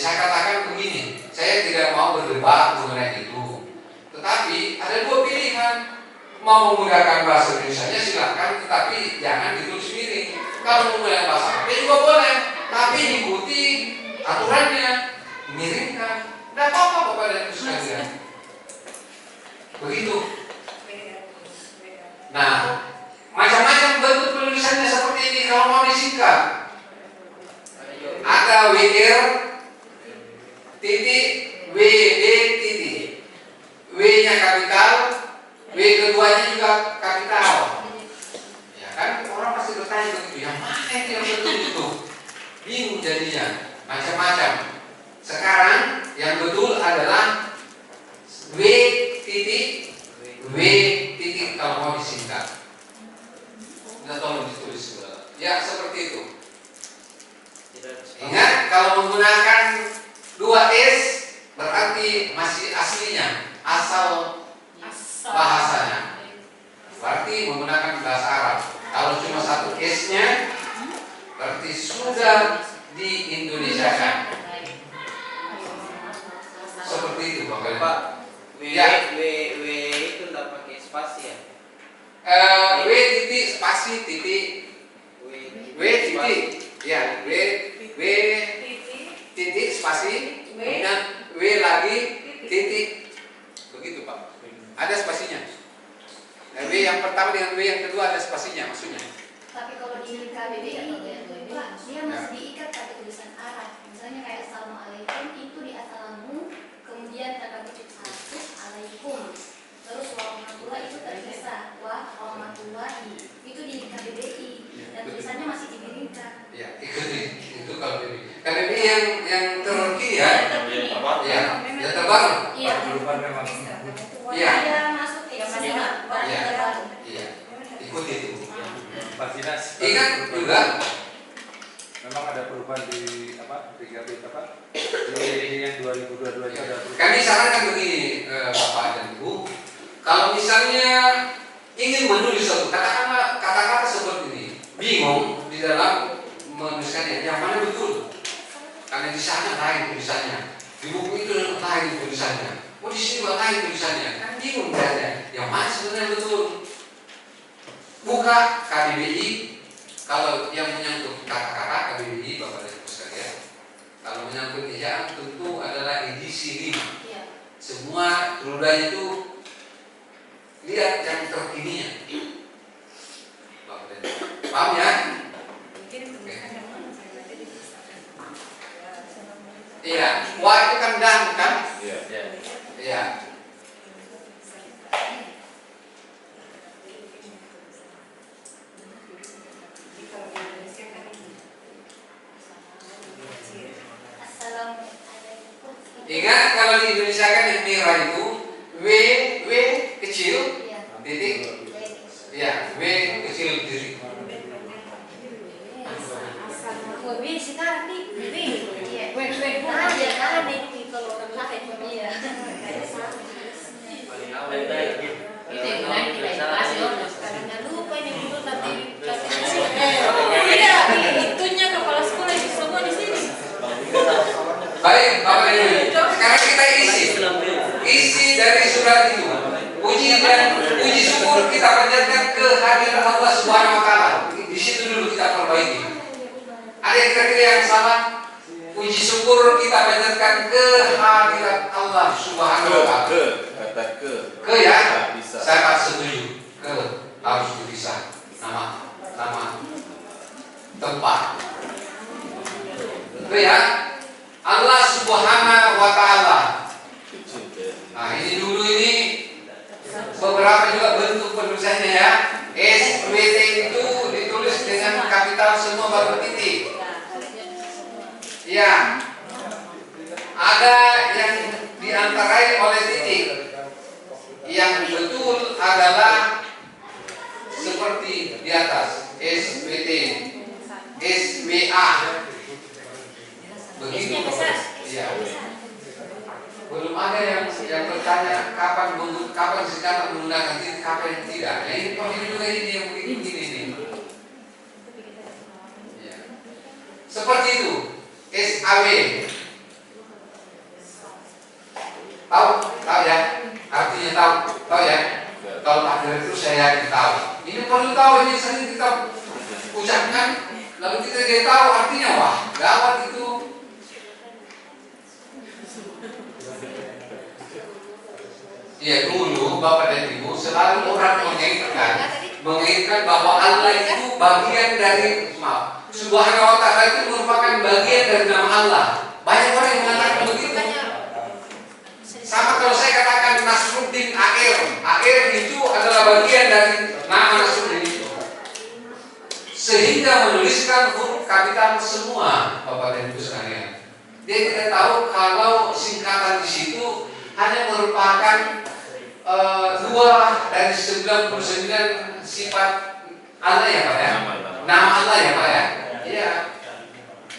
saya katakan begini, saya tidak mau berdebat mengenai itu. Tetapi ada dua pilihan. Mau menggunakan bahasa Indonesia silakan, tetapi jangan ditulis miring. Kalau menggunakan bahasa Arab juga boleh, tapi ikuti aturannya, miringkan. Tidak apa-apa Bapak dan Ibu sekalian. Begitu. Nah, macam-macam bentuk penulisannya seperti ini kalau mau disingkat. Ada WR titik WD titik, W-nya kapital, W keduanya juga kapital. Ya kan orang pasti bertanya begitu, yang mana yang betul itu? Bingung jadinya, macam-macam. Sekarang yang betul adalah W titik kalau mau disingkat. Nah, tolong ditulis. Ya seperti itu. Ingat kalau menggunakan 2S berarti masih aslinya, asal bahasanya. Berarti menggunakan bahasa Arab. Kalau cuma satu S-nya berarti sudah di-Indonesiakan. Seperti itu Bapak. W itu tidak pakai spasi ya? W titik spasi titik W titik ya W titik spasi kemudian W lagi titik begitu Pak. Ada spasinya. W yang pertama dengan W yang kedua ada spasinya maksudnya. Tapi kalau di KBBI dia masih diikat pakai tulisan Arab. Misalnya kayak Assalamualaikum itu di Assalamu, kemudian tanda kutip satu Alaikum. Terus warahmatullah itu terpisah, wah warahmatullahi itu di KBBI dan tulisannya masih dimiringkan. Ya, itu kalau KBBI yang terkini ya. Ya, yang terbaru. Iya. Iya. Ada masuk ya masih terbaru. Iya. Ikuti itu. Vaksinasi. Ingat juga memang ada perubahan di di yang 2022 itu ada perubahan. kami sarankan begini Bapak dan Ibu, kalau misalnya ingin menulis suatu kata-kata seperti ini, bingung di dalam menuliskannya, yang mana betul? Karena di sana lain tulisannya, di buku itu lain tulisannya, di sini juga lain tulisannya, kan bingung kan? Yang mana sebenarnya betul? Buka KBBI, kalau yang menyangkut kata-kata KBBI Bapak dan Ibu sekalian. Kalau menyangkut ejaan tentu adalah edisi 5. Iya. Semua rudanya itu lihat yang terkininya. Paham ya? Iya, wah itu kan dan kan? Iya. Assalamualaikum. Ingat kalau di Indonesia kan yang merah itu W kecil titik, ya W kecil titik. W sekarang nih W. Iya. Ada di kalau lain iya. Paling awal itu yang lain tidak dikasih orang. Karena lupa ini dulu tapi Iya, itunya kepala sekolah itu semua di sini. Baik, Bapak dan Ibu. Sekarang kita isi dari surat itu. Puji syukur kita panjatkan kehadiran Allah Subhanahu wa taala. Di situ dulu kita perbaiki. Ada yang kira-kira yang salah? Puji syukur kita panjatkan kehadiran Allah Subhanahu wa taala. Kata ke Ya. bisa. Saya tak setuju. Harus dipisah. Nama tempat. Ya. Allah Subhanahu wa taala. Nah, ini dulu ini beberapa juga bentuk penulisannya ya. SWT itu ditulis dengan kapital semua baru titik. Ya. Ada yang diantarai oleh titik. Yang betul adalah seperti di atas SWT, SWA. Begitu ya. Belum ada yang bertanya kapan sekarang menggunakan titik, kapan yang tidak. Nah, ini juga ini yang begini nih. Ya. Seperti itu SAW Tahu ya? Artinya tahu ya? Kalau takdir itu saya yakin tahu. Ini perlu tahu, ini sering kita ucapkan, lalu kita jadi tahu artinya. Wah, gawat itu. Ya dulu Bapak dan Ibu selalu orang mengaitkan bahwa Allah itu bagian dari Subhanahu wa ta'ala itu merupakan bagian dari nama Allah. Banyak orang yang mengatakan begitu. Sama kalau saya katakan Nasruddin Air itu adalah bagian dari nama Nasruddin itu. Sehingga menuliskan huruf kapital semua, Bapak dan Ibu sekalian. Dia tidak tahu kalau singkatan di situ hanya merupakan 2 dari 99 sifat Allah ya Pak ya. Nama Allah ya Pak ya. Iya.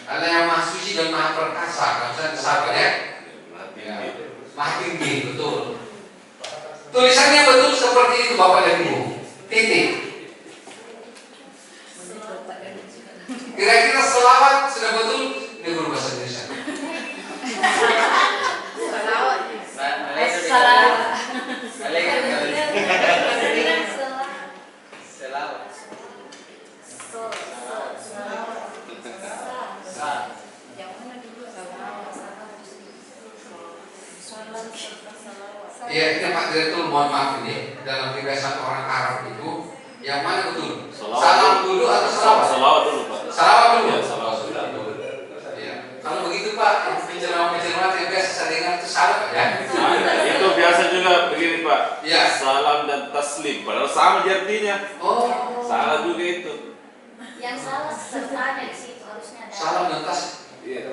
Allah yang Maha Suci dan Maha Perkasa. Kalau saya sahabat ya. Maha tinggi, betul. Tulisannya betul seperti itu Bapak dan Ibu. Titik. Kira-kira selawat sudah betul di guru bahasa Indonesia. Iya, ini Pak Direktur, mohon maaf ini dalam kebiasaan orang Arab itu yang mana betul? Salam dulu atau salawat? Salawat dulu Pak. Salawat dulu. Ya, salawat dulu. Iya. Kalau begitu Pak, penceramah-penceramah yang biasa saya dengar itu salah Pak ya? Nah, itu biasa juga begini Pak. Iya. Salam dan taslim, padahal sama artinya. Oh. Salah juga itu. Yang salah sertanya di situ harusnya ada. Salam dan tas. Iya.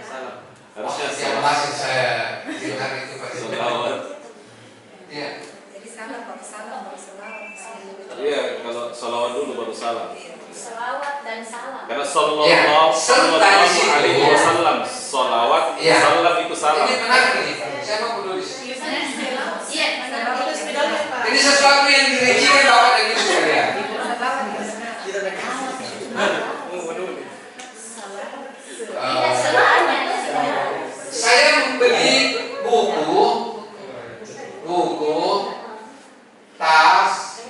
Salam. Harusnya Yang masih saya dengar itu Pak. salawat. Iya. Jadi salah kalau salah baru selawat. Iya, kalau salawat dulu baru salam. Selawat dan salam. Karena Ya, serta di situ. alaihi wasallam, salawat, Ya. salam itu salam. Ini menarik ini. Saya mau menulis. Iya, Ini sesuatu yang dirincikan Bapak dan Ibu sekalian. tidak selanya. Saya membeli buku, tas,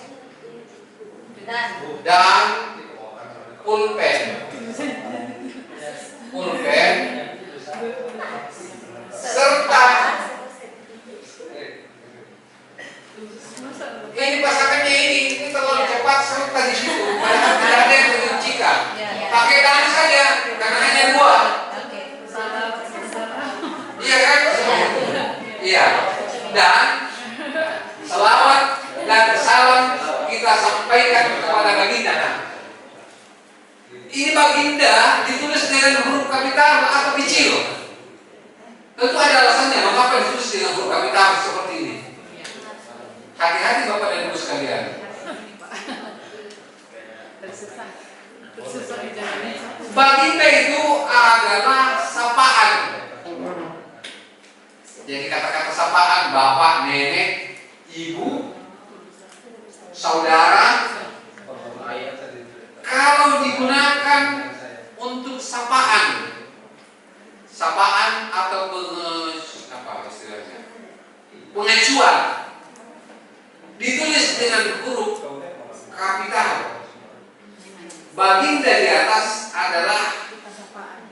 dan pulpen, serta ini pasangannya ini terlalu cepat serta di situ, padahal tidak ada yang merincikan. Pakai dan saja, karena hanya 2. Iya kan? Iya. Dan selawat dan salam kita sampaikan kepada baginda. Nah, ini baginda ditulis dengan huruf kapital atau kecil? Tentu ada alasannya mengapa ditulis dengan huruf kapital seperti ini. Hati-hati Bapak dan Ibu sekalian. Baginda itu adalah sapaan. Jadi kata-kata sapaan bapak, nenek, ibu, saudara, kalau digunakan untuk sapaan atau pengecuan, ditulis dengan huruf kapital. Baginda di atas adalah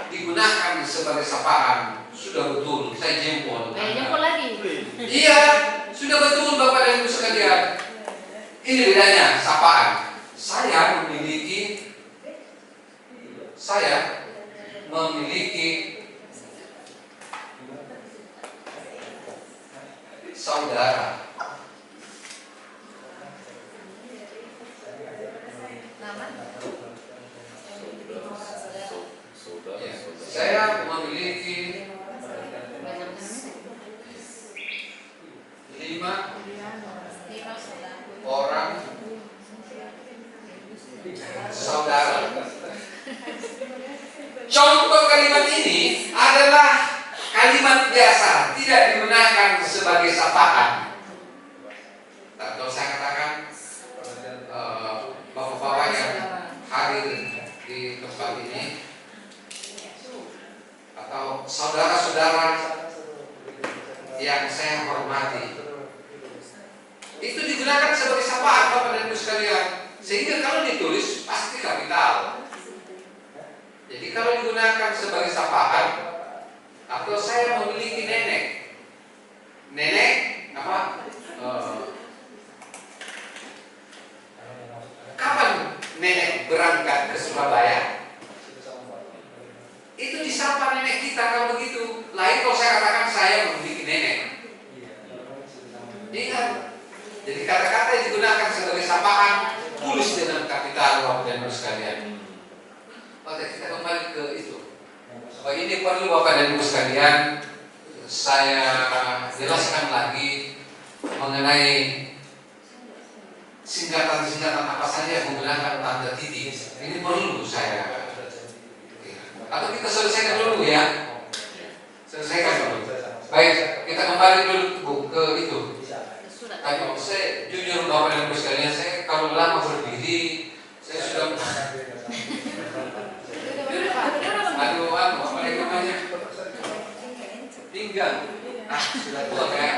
digunakan sebagai sapaan. Sudah betul, saya jempol. Jempol lagi. Iya, sudah betul Bapak dan Ibu sekalian. Ini bedanya sapaan. Saya memiliki saudara. Ya, saya memiliki 5 orang saudara. Contoh kalimat ini adalah kalimat biasa, tidak digunakan sebagai sapaan. Kalau saya katakan bapak-bapak yang hadir di tempat ini atau saudara-saudara yang saya hormati. Itu digunakan sebagai sapaan Bapak dan Ibu sekalian. Sehingga kalau ditulis pasti kapital. Jadi kalau digunakan sebagai sapaan, atau saya memiliki nenek. Nenek apa? Kapan nenek berangkat ke Surabaya? Itu disapa nenek kita kalau begitu. Lain kalau saya katakan saya memiliki nenek. Ingat. Jadi kata-kata yang digunakan sebagai sapaan tulis dengan kapital Bapak dan Ibu sekalian. Oke, kita kembali ke itu. Ini perlu Bapak dan Ibu sekalian saya jelaskan lagi mengenai singkatan-singkatan apa saja yang menggunakan tanda titik. Ini perlu saya. Atau kita selesaikan dulu ya. Selesaikan dulu. Baik, kita kembali dulu ke itu. Ayo, saya jujur Bapak dan Ibu sekalian, saya kalau lama berdiri, saya sudah aduh, apa lagi namanya? Pinggang. Sudah tua kayak.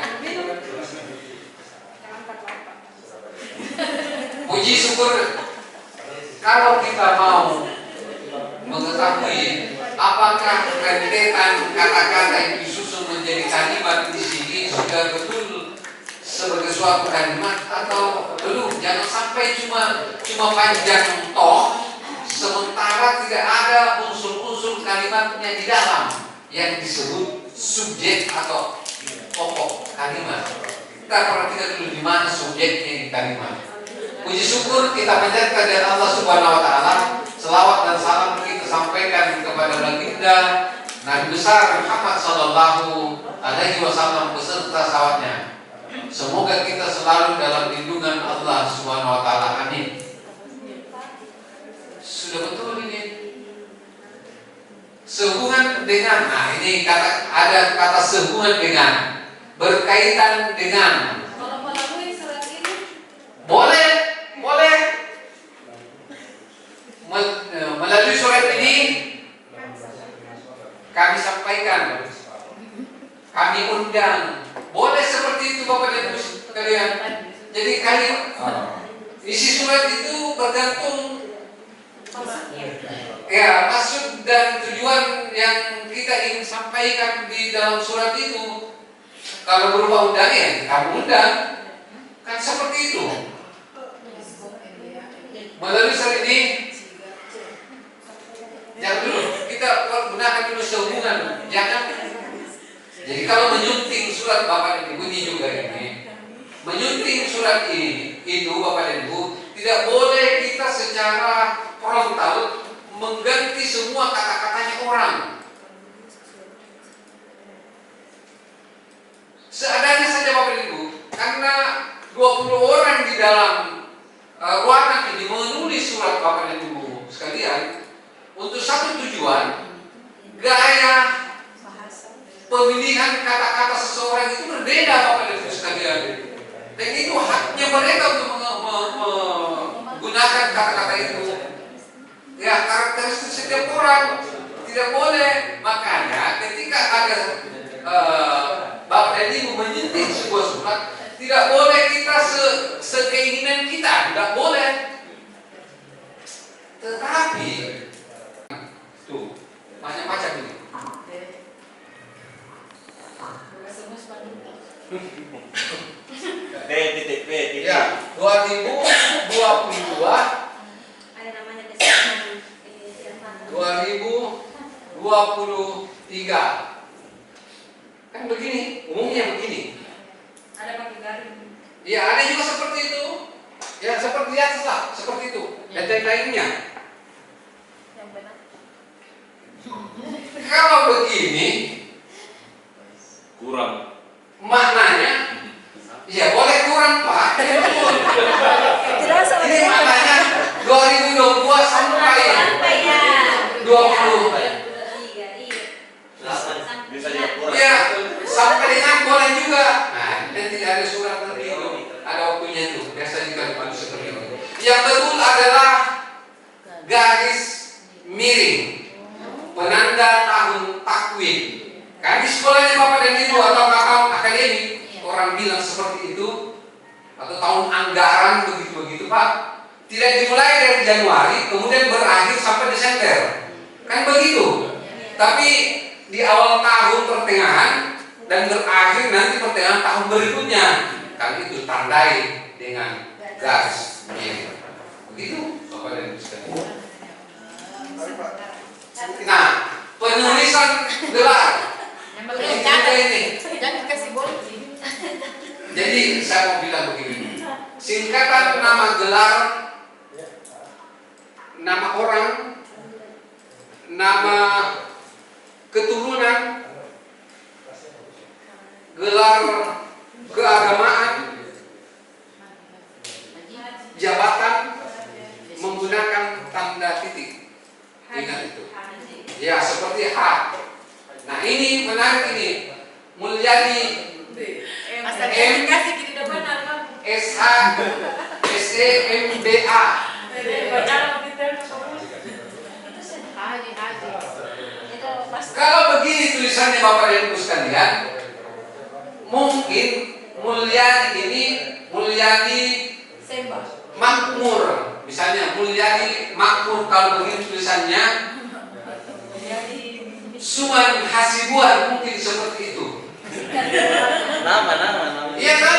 Puji syukur kalau kita mau mengetahui apakah rentetan kata-kata yang disusun menjadi kalimat di sini sudah betul sebagai suatu kalimat atau belum. Jangan sampai cuma panjang toh sementara tidak ada unsur-unsur kalimatnya di dalam yang disebut subjek atau pokok kalimat. Kita perhatikan dulu di mana subjeknya di kalimat. Puji syukur kita panjatkan dari Allah Subhanahu wa taala. Selawat dan salam kita sampaikan kepada baginda Nabi besar Muhammad sallallahu alaihi wasallam beserta sahabatnya. Semoga kita selalu dalam lindungan Allah Subhanahu wa taala. Amin. Sudah betul ini. Sehubungan dengan, nah ini ada kata sehubungan dengan, berkaitan dengan. Kalau melalui surat ini Boleh. Melalui surat ini kami sampaikan, kami undang. Boleh seperti itu Bapak dan Ibu sekalian. Jadi isi surat itu bergantung ya maksud dan tujuan yang kita ingin sampaikan di dalam surat itu. Kalau berupa undang ya kami undang, kan seperti itu. Melalui surat ini jangan dulu kita gunakan dulu sehubungan, jangan. Jadi kalau menyunting surat Bapak dan Ibu ini juga ini, menyunting surat ini itu Bapak dan Ibu tidak boleh kita secara frontal mengganti semua kata-katanya orang. Seadanya saja Bapak dan Ibu, karena 20 orang di dalam ruangan ini menulis surat Bapak dan Ibu sekalian untuk satu tujuan. Gaya pemilihan kata-kata seseorang itu berbeda Bapak dan Ibu sekalian. Dan itu haknya mereka untuk menggunakan kata-kata itu. Ya, karakteristik setiap orang tidak boleh. Makanya ketika ada Bapak dan Ibu menyunting sebuah surat, tidak boleh kita sekeinginan kita, tidak boleh. Tetapi tuh macam-macam ini. Ya, 2022 Ada namanya kesehatan 2023. Kan begini, umumnya begini. ada pakai garing. Ya, ada juga seperti itu. Ya, seperti di atas lah, seperti itu. Dan lainnya. Yang benar. Kalau begini, kurang. maknanya, ya boleh kurang Pak. Jelas Ini maknanya 2022 sampai 20. Bisa juga kurang. Ya, sampai dengan boleh juga. Nah, dan tidak ada surat seperti itu. Ada waktunya itu. Biasanya kan seperti itu. Yang betul adalah garis miring, penanda tahun takwin. Kan di sekolahnya Bapak dan Ibu atau kakak kalian seperti itu atau tahun anggaran begitu-begitu Pak, tidak dimulai dari Januari kemudian berakhir sampai Desember, kan begitu. Tapi di awal tahun pertengahan dan berakhir nanti pertengahan tahun berikutnya, kan itu tandai dengan garis merah. Begitu Bapak dan Ibu sekalian. Nah, penulisan gelar ini. Jangan kasih boleh. Jadi saya mau bilang begini, singkatan nama gelar, nama orang, nama keturunan, gelar keagamaan, jabatan menggunakan tanda titik. Ingat itu. Ya, seperti H. Nah, ini menarik ini. Mulyadi kasih di depan apa? SH SEMBA. Kalau begini tulisannya Bapak dan Ibu sekalian, mungkin Mulyadi ini Mulyadi Makmur, misalnya Mulyadi Makmur. Kalau begini tulisannya Suman Hasibuan, mungkin seperti itu. Nama. Iya kan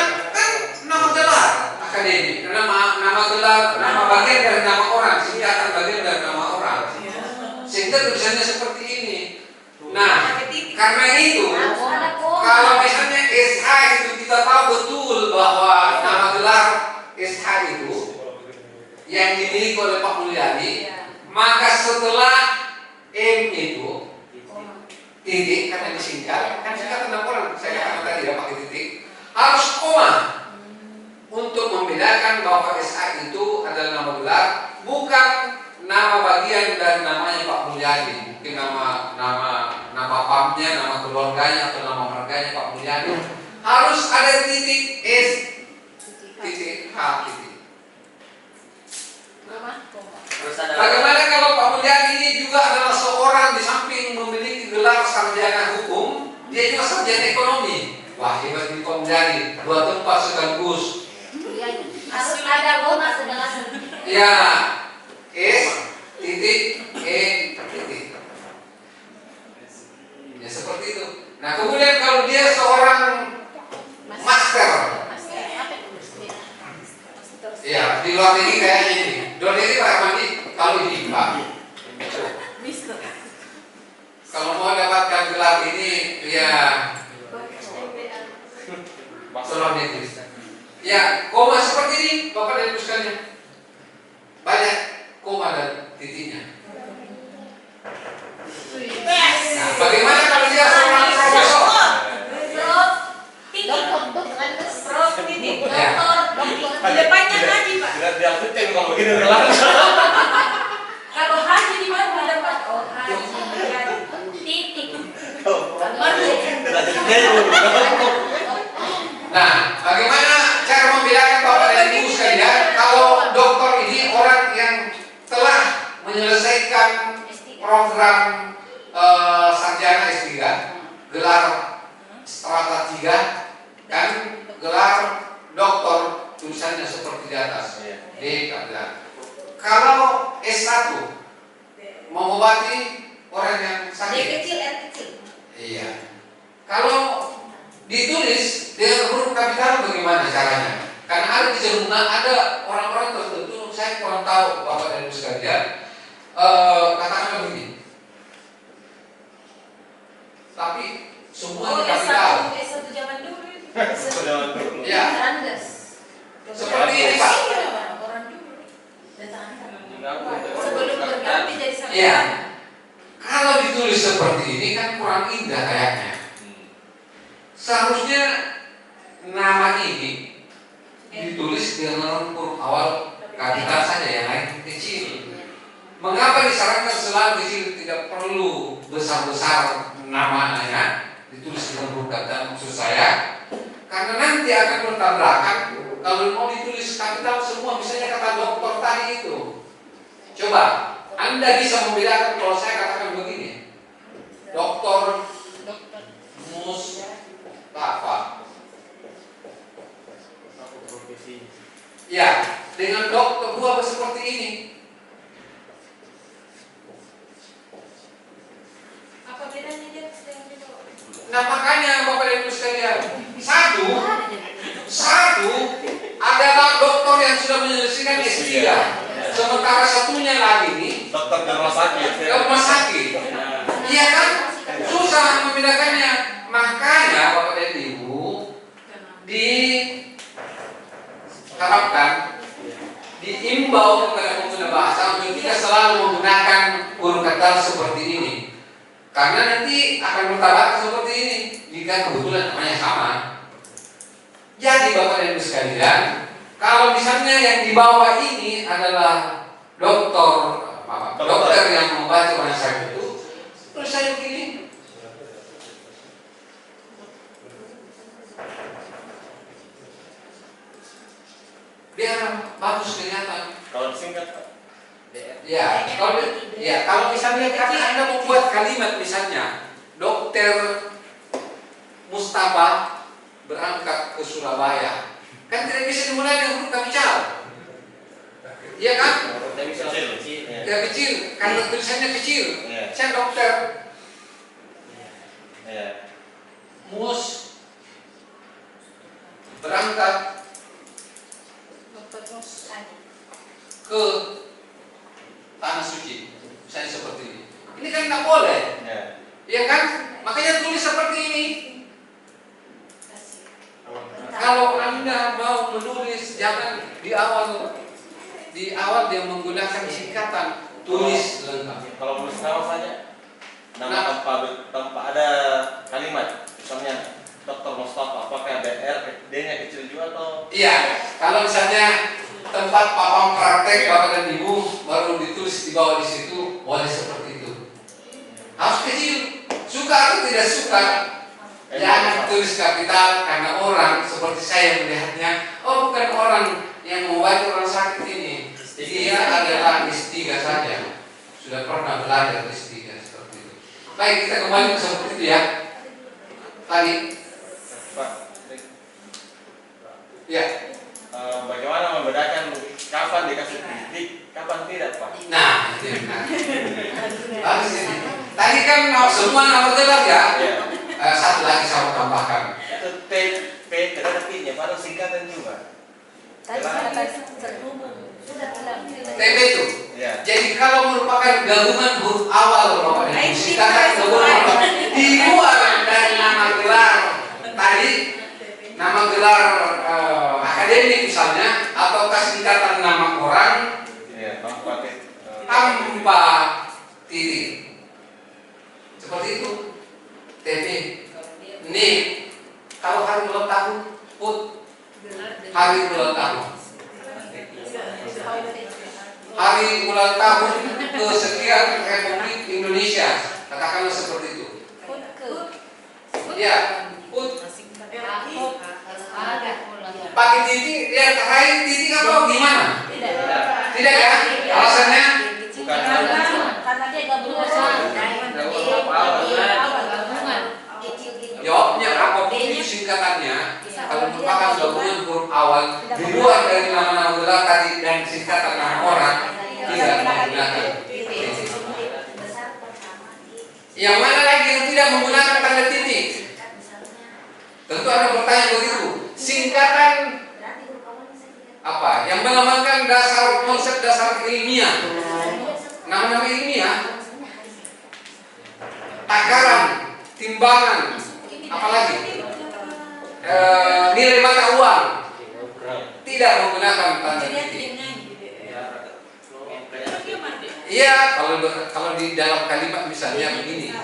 nama gelar akademik, nama gelar, nama bagian dari nama orang, singkatan bagian dari nama orang. Sehingga tulisannya seperti ini. Nah, karena itu kalau misalnya SH itu kita tahu betul bahwa nama gelar SH itu yang dimiliki oleh Pak Mulyadi, maka setelah M itu titik, karena disingkat, kan singkatan nama orang, saya katakan tadi tidak pakai titik, harus koma untuk membedakan bahwa SH itu adalah nama gelar, bukan nama bagian dari namanya Pak Mulyadi, mungkin nama pamnya, nama keluarganya atau nama marganya Pak Mulyadi. Harus ada titik S, titik H, titik. Bagaimana kalau Pak Mulyadi ini juga adalah seorang di samping memiliki gelar sarjana hukum, dia juga sarjana ekonomi. Wah, hebat ini Pak Mulyadi, 2 tempat sekaligus. Harus ada koma sebelah. Ya, S titik E titik. Ya seperti itu. Nah, kemudian kalau dia seorang master, ya di luar negeri kayaknya ini. Di luar negeri Pak Armandi, kalau ini Pak, kalau mau dapatkan gelar ini, ya luar negeri. Ya, koma seperti ini, Bapak dan Ibu sekalian. Banyak koma dan titiknya. Nah, bagaimana kalau dia seorang profesor? Di depannya haji Pak. Kalau haji di mana dapat? Oh haji. Titik. Nah, bagaimana cara membedakan Bapak dan Ibu sekalian kalau dokter ini orang yang telah menyelesaikan program sarjana S3, gelar strata 3, kan gelar doktor tulisannya seperti di atas, D gelar. Kalau S1 mengobati orang yang sakit, iya. Kalau ditulis dengan huruf kapital bagaimana caranya? Karena ada kecenderungan ada orang-orang tertentu, saya kurang tahu Bapak dan Ibu sekalian, katakanlah begini. Tapi semua kapital. S1 zaman dulu. Ya. Seperti ini Pak. Orang dulu. Sebelum berganti jadi sarjana. Ya. Kalau ditulis seperti ini kan kurang indah kayaknya. Seharusnya nama ini ditulis dengan huruf awal kapital saja, yang lain kecil. Mengapa disarankan selalu kecil, tidak perlu besar-besar namanya, ditulis dengan huruf kapital? Maksud saya, karena nanti akan bertabrakan. Kalau mau ditulis kapital semua, misalnya kata dokter tadi itu. Coba, Anda bisa membedakan kalau saya katakan begini, Dokter Mustafa. Ya, dengan dokter gua seperti ini. Apa bedanya dia dengan itu? Nah makanya Bapak dan Ibu sekalian, satu adalah dokter yang sudah menyelesaikan S3, sementara satunya lagi nih Dokter di rumah sakit. ke rumah sakit. Iya kan? Susah membedakannya. Makanya Bapak dan Ibu diharapkan, diimbau kepada pengguna bahasa untuk kita selalu menggunakan huruf kata seperti ini. Karena nanti akan bertabakan seperti ini jika kebetulan namanya sama. Jadi Bapak dan Ibu sekalian, kalau misalnya yang di bawah ini adalah dokter yang membantu orang sakit itu, terus saya begini. Biar bagus kelihatan. Kalau disingkat Pak. Kalau misalnya karena Anda membuat kalimat misalnya Dokter Mustafa berangkat ke Surabaya, kan tidak bisa dimulai dengan huruf kapital. Iya kan? Ya kecil, karena tulisannya kecil. Saya dokter Mus berangkat ke tanah suci, misalnya seperti ini. Ini kan tidak boleh, ya kan? Makanya tulis seperti ini. Kalau Anda mau menulis, jangan di awal dia menggunakan singkatan, tulis lengkap. Kalau tulis nama saja, nama tanpa ada kalimat, misalnya Dokter Mustafa, apakah ada R, D-nya kecil juga atau? Iya, kalau misalnya tempat papam praktek Bapak dan Ibu baru ditulis di bawah di situ, boleh seperti itu. Harus kecil, suka atau tidak suka. Jangan tulis kapital karena orang seperti saya melihatnya, oh bukan orang yang membantu orang sakit ini. Dia adalah S3 saja, sudah pernah belajar S3 seperti itu. Baik, kita kembali ke seperti itu ya. Tadi, Pak, ya. Bagaimana membedakan kapan dikasih titik, kapan tidak Pak? Nah, itu yang menarik. Bagus ini. Tadi kan semua nama gelar ya. Satu lagi saya mau tambahkan. Itu T, P, tidak ada P-nya, padahal singkatan juga. Tadi sudah terhubung, sudah bilang. TP itu. Ya. Jadi kalau merupakan gabungan huruf awal Bapak dan Ibu, singkatan gabungan di luar dari nama gelar tadi, nama gelar akademik misalnya, atau singkatan nama orang tanpa titik. Seperti itu. TP. Nih, kalau hari ulang tahun, put hari ulang tahun. Hari ulang tahun kesekian Republik Indonesia, katakanlah seperti itu. Ya, put pakai titik, ya terakhir titik apa gimana? Tidak ya? Alasannya? Karena dia gabungan. Jawabnya apapun itu singkatannya, kalau merupakan gabungan huruf awal di luar dari nama-nama gelar tadi dan singkatan nama orang, tidak menggunakan. Yang mana lagi yang tidak menggunakan tanda titik? Tentu Anda bertanya begitu. Singkatan apa? Yang melambangkan dasar konsep dasar ilmiah. Nama-nama ilmiah, takaran, timbangan, apalagi nilai mata uang, tidak menggunakan tanda titik. Iya, kalau di dalam kalimat misalnya begini,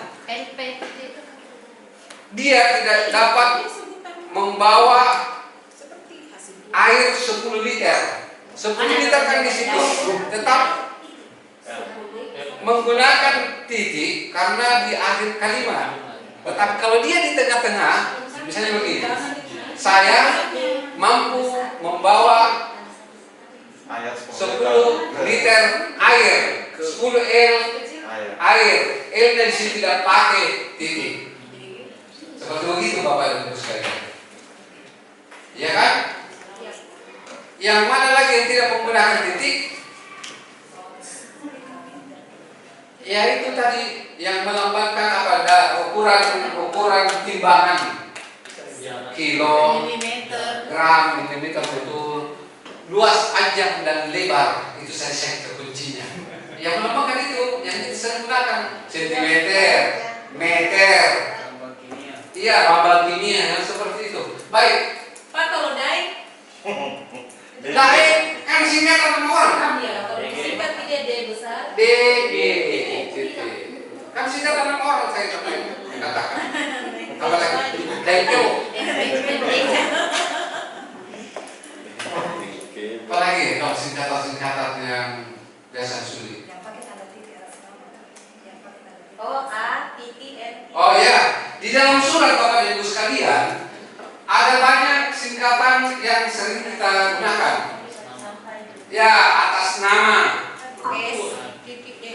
dia tidak dapat membawa air 10 liter. 10 liter kan di situ tetap menggunakan titik karena di akhir kalimat. Tetapi kalau dia di tengah-tengah, misalnya begini, saya mampu membawa 10 liter air, 10 L air. L-nya di sini tidak pakai titik. Seperti begitu Bapak dan Ibu sekalian. Ya kan? Yang mana lagi yang tidak menggunakan titik? Ya itu tadi yang melambangkan apa? Ada ukuran timbangan kilo, gram, milimeter, betul. Luas, panjang dan lebar itu saya kuncinya. Yang melambangkan itu yang kita sering gunakan sentimeter, meter. Iya, lambang kimia yang seperti itu. Baik. Pak, kalau dai? Dai kan singkatan orang. Iya, kalau disingkat dia D besar. D, kan singkatan orang saya katakan. Apalagi Daiko. Apalagi kalau singkatan yang biasa sulit. Yang pakai tanda titik atas nama. Yang pakai tanda titik. Oh, A, titik, N. Oh ya, di dalam surat Bapak Ibu sekalian ada banyak singkatan yang sering kita gunakan. Ya, atas nama. S, titik, D.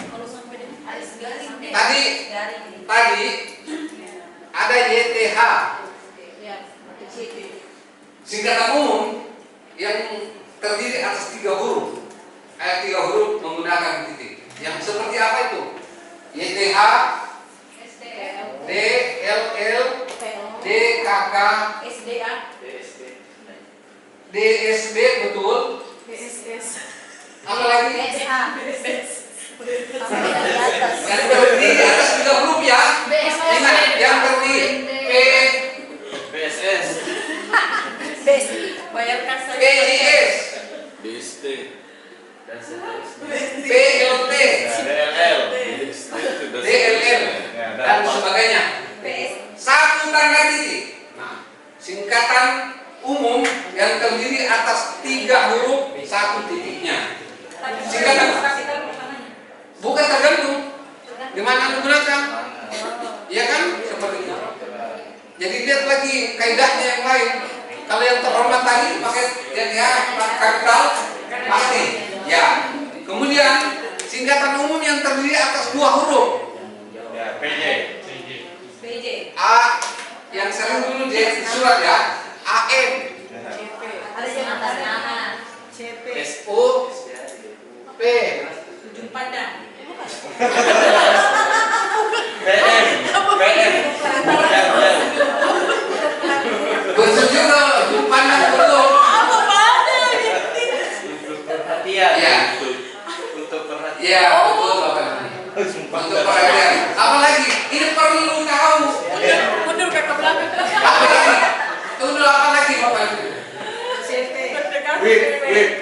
Kalau sampai dengan alis garing D. Tadi ada YTH, Ya, CT. singkatan umum yang terdiri atas 3 huruf. 3 huruf menggunakan titik. Yang seperti apa itu? YTH, STL, DLL, DKK, SDA, DSB, betul. BSS. Apalagi SH, yang terdiri atas 3 huruf ya. Ingat, yang terdiri P, PSS. bayar kasa. PIS, BST. Dan seterusnya. PLT, DLL. DLL, dan sebagainya. PS. Satu tanda titik. Nah, singkatan umum yang terdiri atas 3 huruf, 1 titiknya. Singkatan bukan tergantung di mana digunakan. Ya kan? Seperti itu. Jadi lihat lagi kaidahnya yang lain. Kalau yang terhormat tadi pakai ya kapital pasti. Ya. Kemudian singkatan umum yang terdiri atas 2 huruf. Ya, PJ. PJ. A yang sering dulu di surat ya. AM, Ada yang atas nama. CP. O, P, Ujung pandang. PM. PM. betul juga pandang betul. Untuk perhatian. Ya. Untuk perhatian. Iya, betul Bapak. Untuk perhatian. Apalagi ini perlu tahu. Mundur ke belakang. Apalagi tunggu apalagi Bapak. CP. Wih,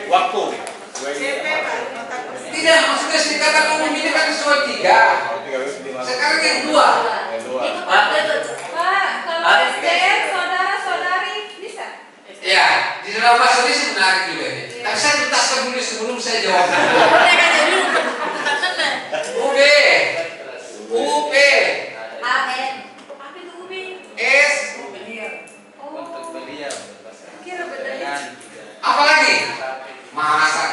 waktu. CP Pak. Kontak person. Tidak, maksudnya singkatan umum ini kan soal 3. Sekarang yang 2. Itu Pak, kalau SDM, saudara-saudari bisa? Ya, di dalam bahasa ini menarik juga ini. Tapi saya tuntaskan dulu sebelum saya jawab. Boleh kan jadi UB, UP, AN. Apa itu UB? S, Untuk Oh, beliau. kira bedanya. apalagi? Masa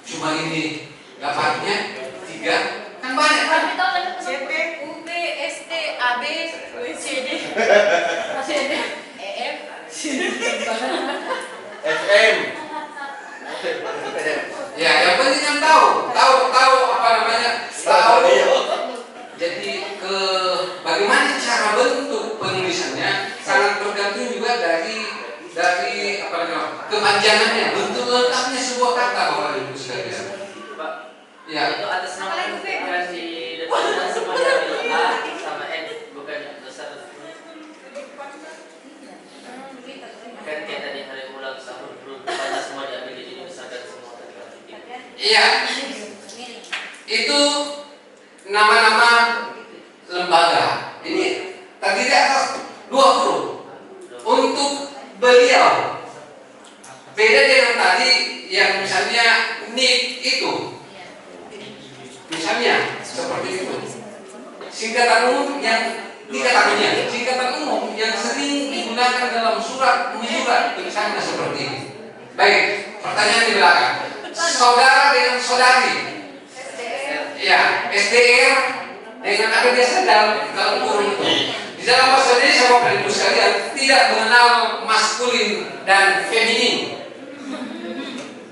cuma ini dapatnya 3? Kan banyak kan? Kami tahu kan CP. UB, SD, AB, CD, CD, EF. FM. Ya, yang penting kan tahu apa namanya? Tahu. Jadi bagaimana cara bentuk penulisannya sangat tergantung juga dari apa namanya? Kepanjangannya, bentuk lengkapnya sebuah kata Bapak Ibu sekalian. Pak, Ya. itu atas nama bukan di depannya semua diambil A sama N, bukan besar. Kan kayak tadi hari ulang tahun dulu depannya semua diambil jadi besarkan semua tadi. Iya. Itu nama-nama lembaga. Ini terdiri atas 2 huruf. Untuk beliau. Beda dengan tadi yang misalnya NIK itu. Misalnya seperti itu. Singkatan umum yang dikatakannya, singkatan umum yang sering digunakan dalam surat menyurat tulisannya seperti ini. Baik, pertanyaan di belakang. Saudara dengan saudari. Ya, SDR dengan ada biasa dalam kurung itu. Di dalam bahasa Indonesia Bapak Ibu sekalian tidak mengenal maskulin dan feminin.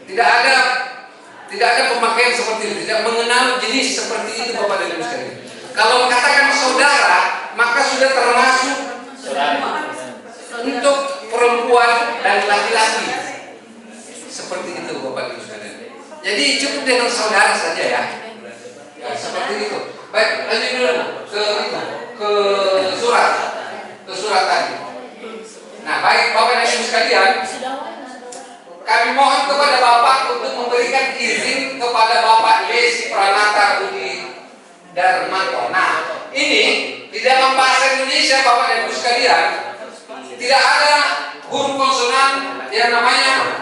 Tidak ada pemakaian seperti itu, tidak mengenal jenis seperti itu Bapak dan Ibu sekalian. Kalau mengatakan saudara, maka sudah termasuk untuk perempuan dan laki-laki. Seperti itu Bapak dan Ibu sekalian. Jadi cukup dengan saudara saja ya. Ya seperti itu. Baik, lanjut dulu ke surat tadi. Nah, baik Bapak dan Ibu sekalian, kami mohon kepada Bapak untuk memberikan izin kepada Bapak Desi Pranata Budi Darmanto. Nah, ini di dalam bahasa Indonesia Bapak dan Ibu sekalian tidak ada huruf konsonan yang namanya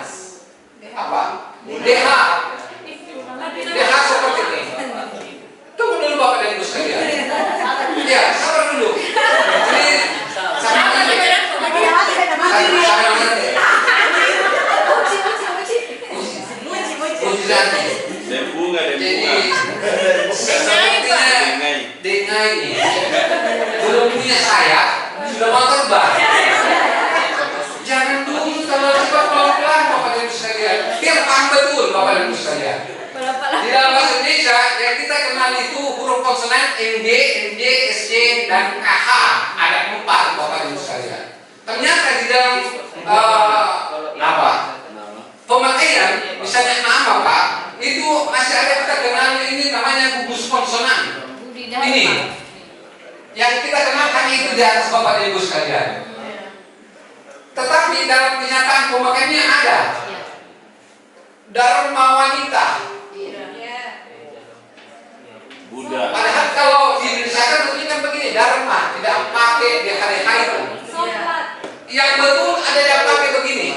apa? DH. DH seperti ini. Tunggu dulu Bapak dan Ibu sekalian. Ya, sabar dulu. Jadi dengai belum punya sayap sudah mau terbang. Jangan dulu kalau cepat pelan-pelan Bapak dan Ibu sekalian. Biar paham betul Bapak dan Ibu sekalian. Di dalam bahasa Indonesia yang kita kenal itu huruf konsonan NG, NJ, SJ dan KH. Ada 4 Bapak dan Ibu sekalian. Ternyata di dalam pemakaian misalnya nama Pak itu masih ada kita kenal ini namanya gugus konsonan. Ini yang kita kenal hanya itu di atas Bapak dan Ibu sekalian. Tetapi dalam kenyataan pemakaiannya ada dharma wanita. Buddha. Padahal kalau di Indonesia kan tentunya kan begini, dharma tidak pakai di hari-hari itu. Yang betul ada yang pakai begini.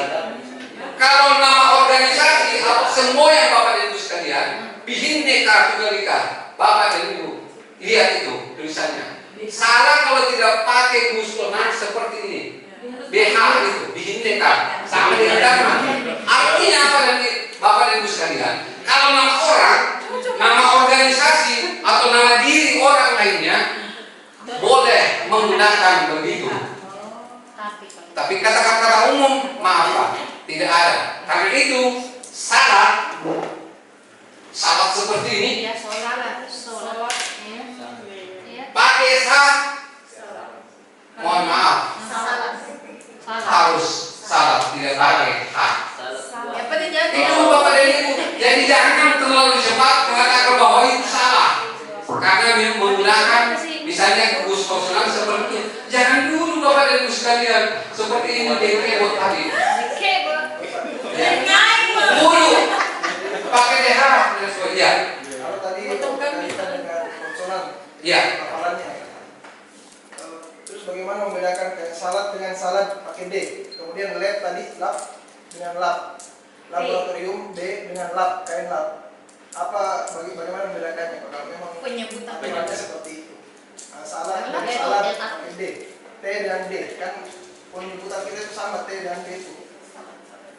Kalau nama organisasi atau semua yang Bapak dan Ibu sekalian, Bhinneka Tunggal Ika, Bapak dan Ibu, lihat itu tulisannya. Salah kalau tidak pakai konsonan seperti ini. BH itu, Bhinneka, sama dengan dharma. Artinya apa Bapak dan Ibu sekalian? Kalau nama orang, nama organisasi atau nama diri orang lainnya boleh menggunakan begitu. Tapi kata-kata umum maaf Pak, tidak ada. Karena itu syarat seperti ini pakai mohon maaf harus syarat tidak pakai hak. Itu Bapak dan Ibu. Jadi jangan terlalu cepat mengatakan bahwa itu salah karena menggunakan misalnya gugus konsonan seperti itu. Jangan dulu Bapak dan Ibu sekalian seperti ini DK tadi. Dulu pakai DH dan sebagainya. Kalau tadi kaitan dengan konsonan, ya. hafalannya. Terus bagaimana membedakan kayak salat dengan salat pakai D, kemudian lab tadi lab dengan lab, laboratorium D dengan lab kain lab. Bagaimana membedakannya? Kalau memang penyebutannya seperti itu. Salat dan salat pakai D, T dan D kan penyebutan kita itu sama T dan D itu.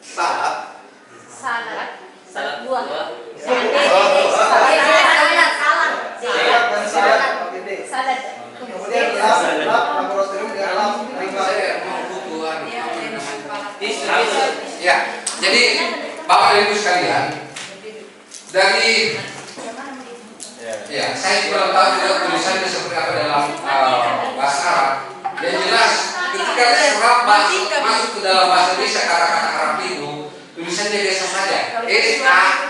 Salat buah. Salat. Kemudian lab laboratorium dengan lab. Saya mau butuhan. Ya, jadi Bapak dan Ibu sekalian, dari saya juga tahu juga tulisannya seperti apa dalam bahasa Arab. Yang jelas ketika surat masuk ke dalam bahasa Indonesia kata-kata Arab itu tulisannya biasa saja SALAT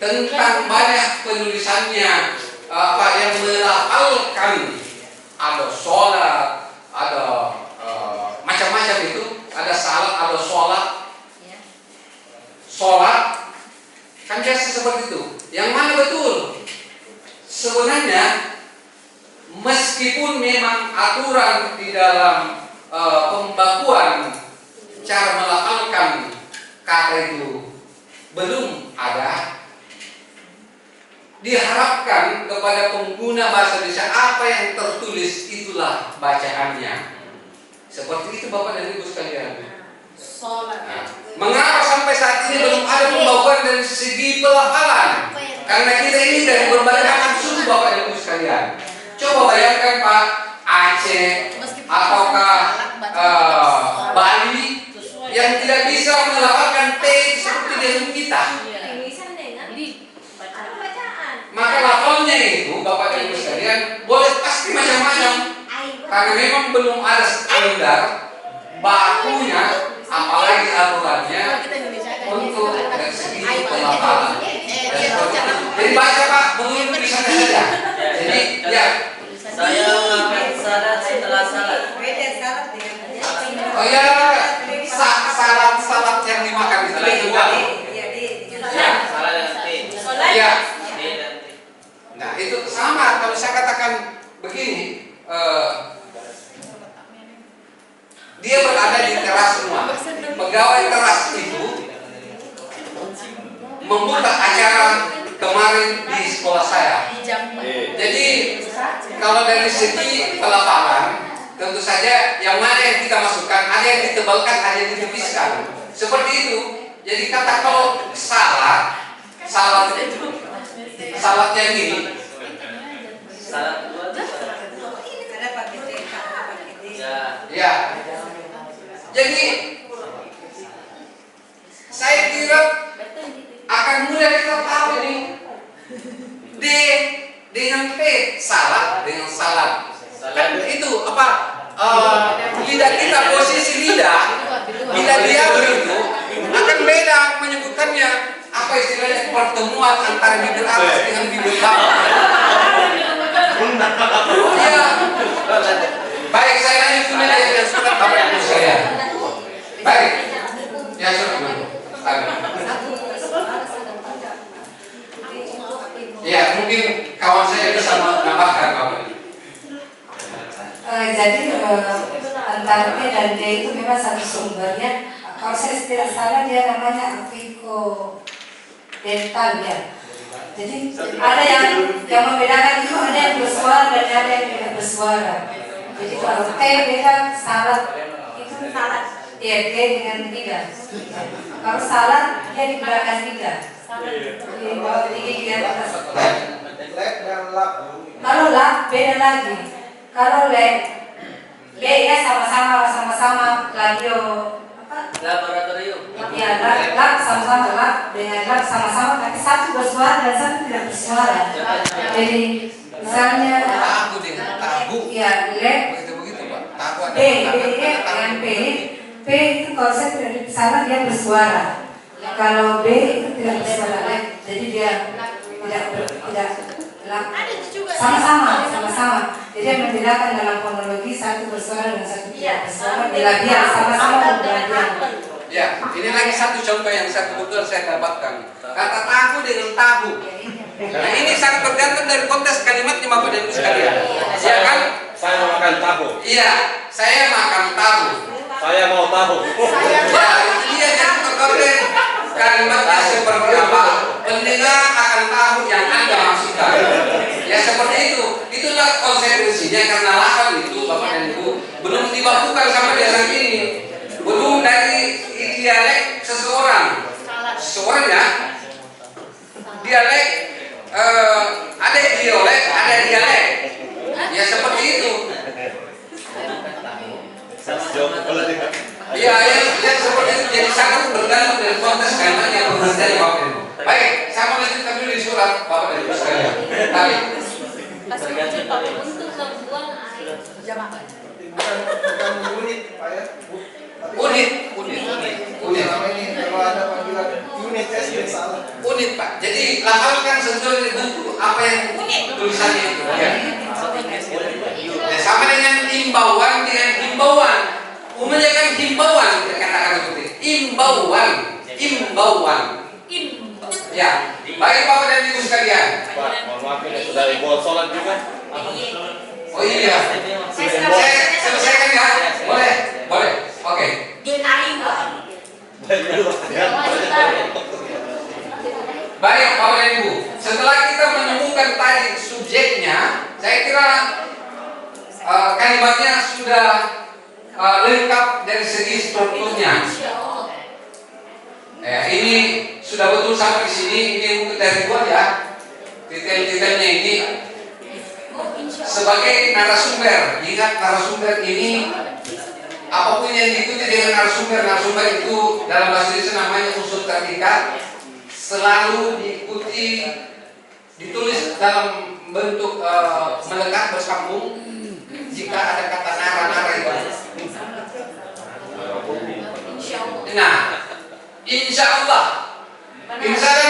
tentang banyak penulisannya yang melafalkan ada sholat, ada macam-macam itu, ada salat, ada sholat kan biasa seperti itu. Yang mana betul? Sebenarnya meskipun memang aturan di dalam pembakuan cara melafalkan kata itu belum ada, diharapkan kepada pengguna bahasa Indonesia apa yang tertulis itulah bacaannya. Seperti itu Bapak dan Ibu sekalian. Nah, mengapa sampai saat ini belum ada pembakuan dari segi pelafalan? Karena kita ini dari berbagai macam suku Bapak dan Ibu sekalian. Coba bayangkan Pak, Aceh ataukah Bali yang tidak bisa melafalkan T seperti dengan kita. Tulisan dengan ada bacaan. Maka lafalnya itu Bapak dan Ibu sekalian boleh pasti macam-macam. Karena memang belum ada standar bakunya, apalagi aturannya untuk dari segi pelafalan. Jadi baca Pak, menurut tulisannya saja. Jadi ya. Saya makan salad setelah salat. Oh ya, salad yang dimakan di sana juga. Ya, salat dan T. Ya. D dan T. Nah itu sama. Kalau saya katakan begini, dia berada di teras rumah. Pegawai teras itu membuka acara kemarin di sekolah saya. Jadi kalau dari segi pelafalan, tentu saja yang mana yang kita masukkan, ada yang ditebalkan, ada yang ditipiskan. Seperti itu. Jadi kata kalau salat yang ini, Salat kedua tuh ya. Jadi saya kira akan mudah kita tahu ini D dengan P, salat dengan salat. Kan itu apa? Lidah kita, posisi lidah diam itu akan beda menyebutkannya. Apa istilahnya, pertemuan antara bibir atas dengan bibir bawah. Iya. Baik, saya lanjut dulu yang surat Bapak Ibu saya. Baik. Ya surat dulu. Ya, mungkin kawan saya bisa menambahkan Bapak. Jadi antara P dan D itu memang satu sumbernya. Kalau saya tidak salah dia namanya Afriko dental ya. Jadi ada yang membedakan itu, ada yang bersuara dan ada yang tidak bersuara. Jadi kalau T beda salat itu salat ya D dengan tiga. Kalau salat dia di belakang tiga. Di bawah gigi di atas. Lab dan lab. Kalau lab beda lagi. Kalau lab B ya sama-sama labio laboratorium. ya lab sama-sama lab dengan lab sama-sama, tapi satu bersuara dan satu tidak bersuara. Jadi misalnya Tahu dengan tahu. ya lab Begitu Pak. Tahu ada dengan P itu kalau saya tidak salah dia bersuara. Kalau B itu tidak bersuara lab, jadi dia tidak sama-sama. Jadi yang membedakan dalam fonologi satu bersuara dan satu tidak bersuara. Bila dia sama-sama berada. Ya, ini lagi satu contoh yang kebetulan saya dapatkan. Kata tahu dengan tahu. Nah ini sangat tergantung dari konteks kalimatnya Bapak dan Ibu sekalian. Ya kan? Saya mau makan tahu. Iya, saya makan tahu. Saya mau tahu. Ya, itu dia yang terkait kalimatnya seperti apa. Pendengar akan tahu yang Anda maksudkan. Ya seperti itu. Itulah konsekuensinya, karena lafal itu Bapak dan Ibu belum dibakukan sama dialek ini. Belum dari dialek seseorang ya. Dialek ada dialek, ada dialek. Ya seperti itu. Ya yang seperti itu, jadi sangat bergantung dari konteks kalimatnya yang dari Bapak dan Ibu. Baik, saya mau lanjutkan dulu di surat Bapak dan Ibu sekalian. Tapi Untuk membuang air. Bukan unit Pak ya. unit. Selama ini kalau ada panggilan unit saya sudah salah. Unit Pak. Jadi lafalkan sesuai dengan buku apa yang tulisannya itu. Ya. Ya, sama dengan himbauan dengan himbauan. Umumnya kan himbauan dikatakan seperti himbauan. Ya. Baik Bapak dan Ibu sekalian. Pak, mohon maaf ini sudah dibawa sholat juga. Oh iya. Saya selesaikan ya. Boleh. Oke. Baik Bapak dan Ibu. Setelah kita menemukan tadi subjeknya, saya kira kalimatnya sudah lengkap dari segi strukturnya. Ini sudah betul sampai di sini. Ini untuk dari buat ya. Detail-detailnya ini sebagai narasumber. Ingat narasumber ini apapun yang diikuti dengan narasumber itu dalam bahasa Indonesia namanya unsur terpikat, selalu diikuti, ditulis dalam bentuk melekat bersambung. Jika ada kata nara itu, nah, insya Allah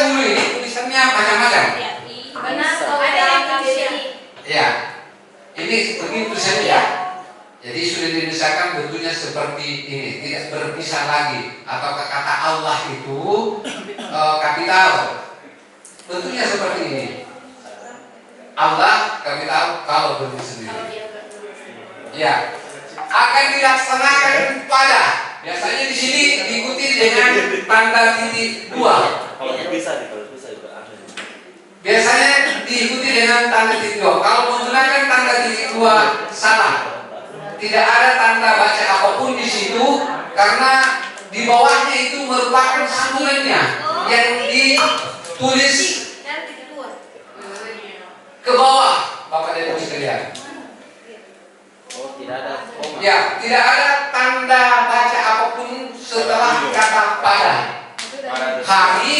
dulu ini tulisannya macam-macam. Benar, ada yang jadi. Ya, ini begitu saja ya. Jadi sudah dinuliskan bentuknya seperti ini, tidak berpisah lagi. Atau kata Allah itu kapital, bentuknya seperti ini. Allah kapital kalau berdiri sendiri. Ya, akan dilaksanakan pada. Biasanya di sini diikuti dengan tanda titik 2. Kalau bisa juga ada. Biasanya diikuti dengan tanda titik 2. Kalau menggunakan tanda titik 2 salah. Tidak ada tanda baca apapun di situ karena di bawahnya itu merupakan sambungannya yang ditulis ke bawah, Bapak dan Ibu sekalian. Oh, tidak ada koma. Ya, tidak ada tanda baca apapun setelah kata pada. Hari,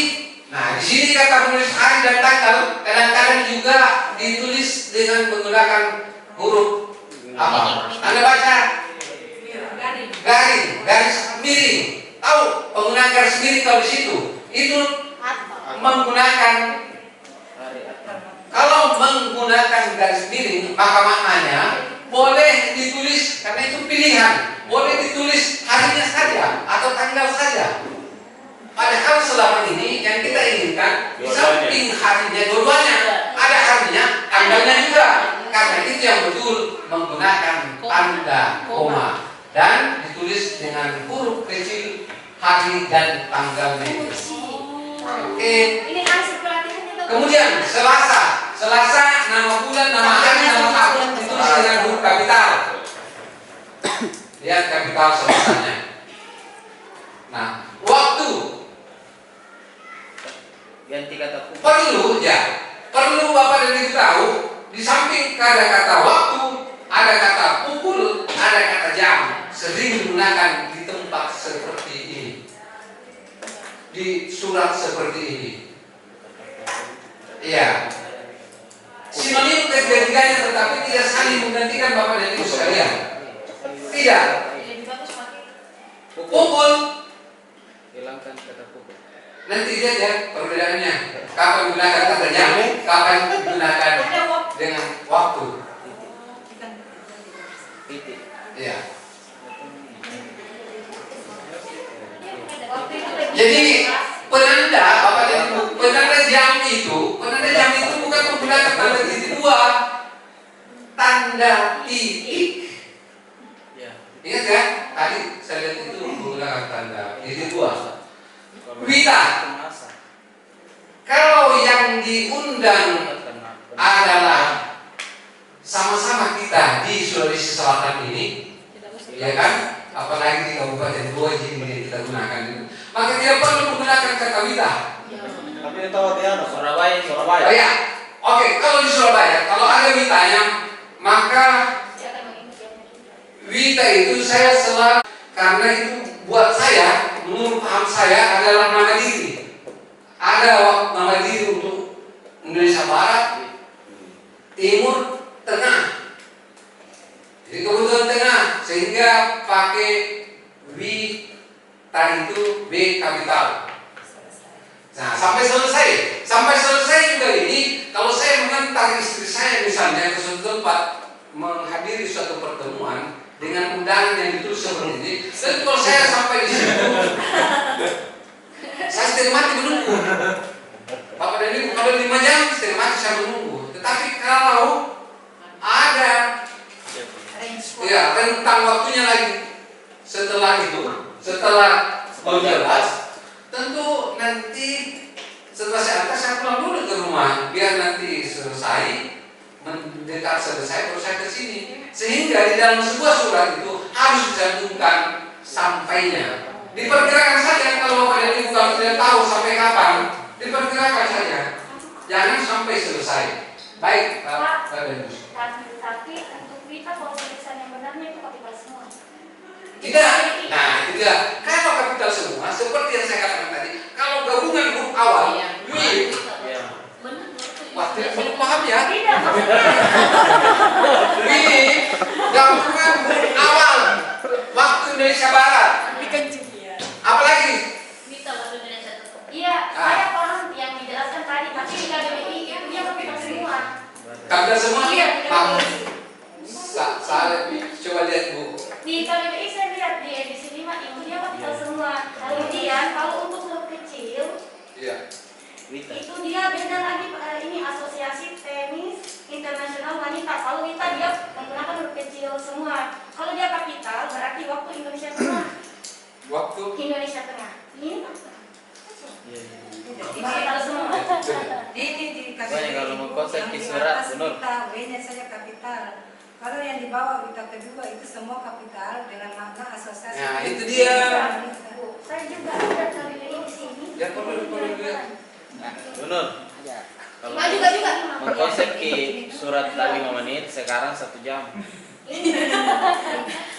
nah di sini kata menulis hari dan tanggal kadang-kadang juga ditulis dengan menggunakan huruf apa? Anda baca garis miring. Tahu penggunaan garis miring kalau di situ itu menggunakan, kalau menggunakan garis miring maka maknanya boleh ditulis, karena itu pilihan, boleh ditulis harinya saja atau tanggal saja. Padahal selama ini yang kita inginkan di samping harinya dua-duanya ada harinya, tanggalnya juga. Karena itu yang betul menggunakan tanda koma dan ditulis dengan huruf kecil hari dan tanggalnya. Oke. Kemudian Selasa nama bulan, nama hari, nama tahun ditulis dengan huruf kapital. Lihat kapital Selasanya. Nah, waktu Ganti kata perlu Bapak dan Ibu tahu, di samping ada kata waktu, ada kata pukul, ada kata jam, sering digunakan di tempat seperti ini, di surat seperti ini. Iya. Sinonim ketiga-tiganya tetapi tidak saling menggantikan Bapak dan Ibu sekalian. Tidak. Pukul. hilangkan kata pukul. Nanti lihat ya perbedaannya. Kapan gunakan kata jam, kapan digunakan dengan waktu. Titik. Iya. Jadi penanda Bapak dan Ibu, penanda jam itu bukan menggunakan tanda titik 2, tanda titik. Ya. Ingat kan? Tadi saya lihat itu menggunakan tanda titik 2. Wita. Kalau yang diundang adalah sama-sama kita di Sulawesi Selatan ini, ya kan? Apalagi di Kabupaten Boji ini kita gunakan, maka tidak perlu menggunakan kata wita. Tapi itu dia Surabaya. Oh ya, oke. Kalau di Surabaya, kalau ada witanya, maka wita itu saya selalu, karena itu buat saya, menurut paham saya adalah nama diri. Ada nama diri untuk Indonesia Barat, Timur, Tengah. Jadi kebetulan Tengah, sehingga pakai W tadi itu B kapital. Nah, sampai selesai juga ini. Kalau saya mengantar istri saya misalnya ke suatu tempat menghadiri suatu pertemuan dengan undangan yang ditulis seperti ini, dan kalau saya sampai di situ, saya setengah mati menunggu. Bapak dan Ibu, kalau 5 jam setengah mati saya menunggu. Tetapi kalau ada ya rentang waktunya lagi setelah itu, setelah berjelas, tentu nanti setelah saya antar saya pulang dulu ke rumah biar nanti selesai, mendekat selesai baru saya ke sini. Sehingga di dalam sebuah surat itu harus dicantumkan sampainya. Diperkirakan saja kalau Bapak dan Ibu kalau tidak tahu sampai kapan, diperkirakan saja. Jangan sampai selesai. Baik, Pak dan Ibu. Tapi untuk kita kalau tulisan yang benarnya itu kapital semua. Tidak. Nah, itu dia. Kalau kapital semua, seperti yang saya katakan tadi, kalau gabungan huruf awal, WIF, waktu belum paham ya? Tidak, maksudnya. WIF, gabungan huruf awal, waktu Indonesia Barat. Apalagi? Iya, saya paham yang dijelaskan tadi, tapi di KBBI itu dia kapital semua. Kapital semua? Iya, Paham. Salah, coba lihat Bu. Di KBBI saya lihat di edisi 5 itu dia kapital semua. Kemudian kalau untuk huruf kecil, Iya. itu dia beda lagi ini asosiasi tenis internasional wanita. Kalau Wita dia menggunakan huruf kecil semua. Kalau dia kapital berarti waktu Indonesia Tengah. Waktu Indonesia Tengah. Ini Ini kapital semua. di Banyak kalau mau konsep yang di di surat, atas Nur. kita, W-nya saja kapital. Kalau yang di bawah kita kedua itu semua kapital dengan makna asosiasi. Nah, itu dia. Saya juga ada KBBI di sini. Ya, perlu lihat. Nur, kalau Maju juga. mengkonsep di surat tadi 5 menit, sekarang 1 jam.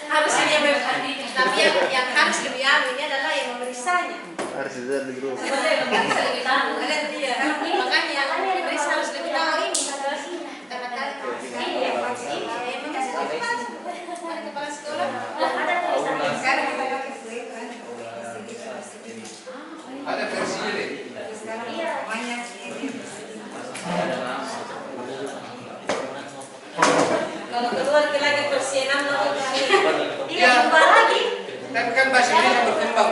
Harusnya dia berhati, tapi yang harus diambil ini adalah yang memeriksanya. Harus dilihat di grup. Bisa lebih tahu. Ada dia. Makanya diperiksa harus lebih tahu ini. Karena iya, emang ada kepala sekolah. Ada tulisannya. Sekarang kita pakai slide kan. Ada versinya deh. Sekarang Iya. banyak ini. Kalau keluar lagi versi 6 Iya, jumpa lagi. Tapi kan bahasa Indonesia berkembang.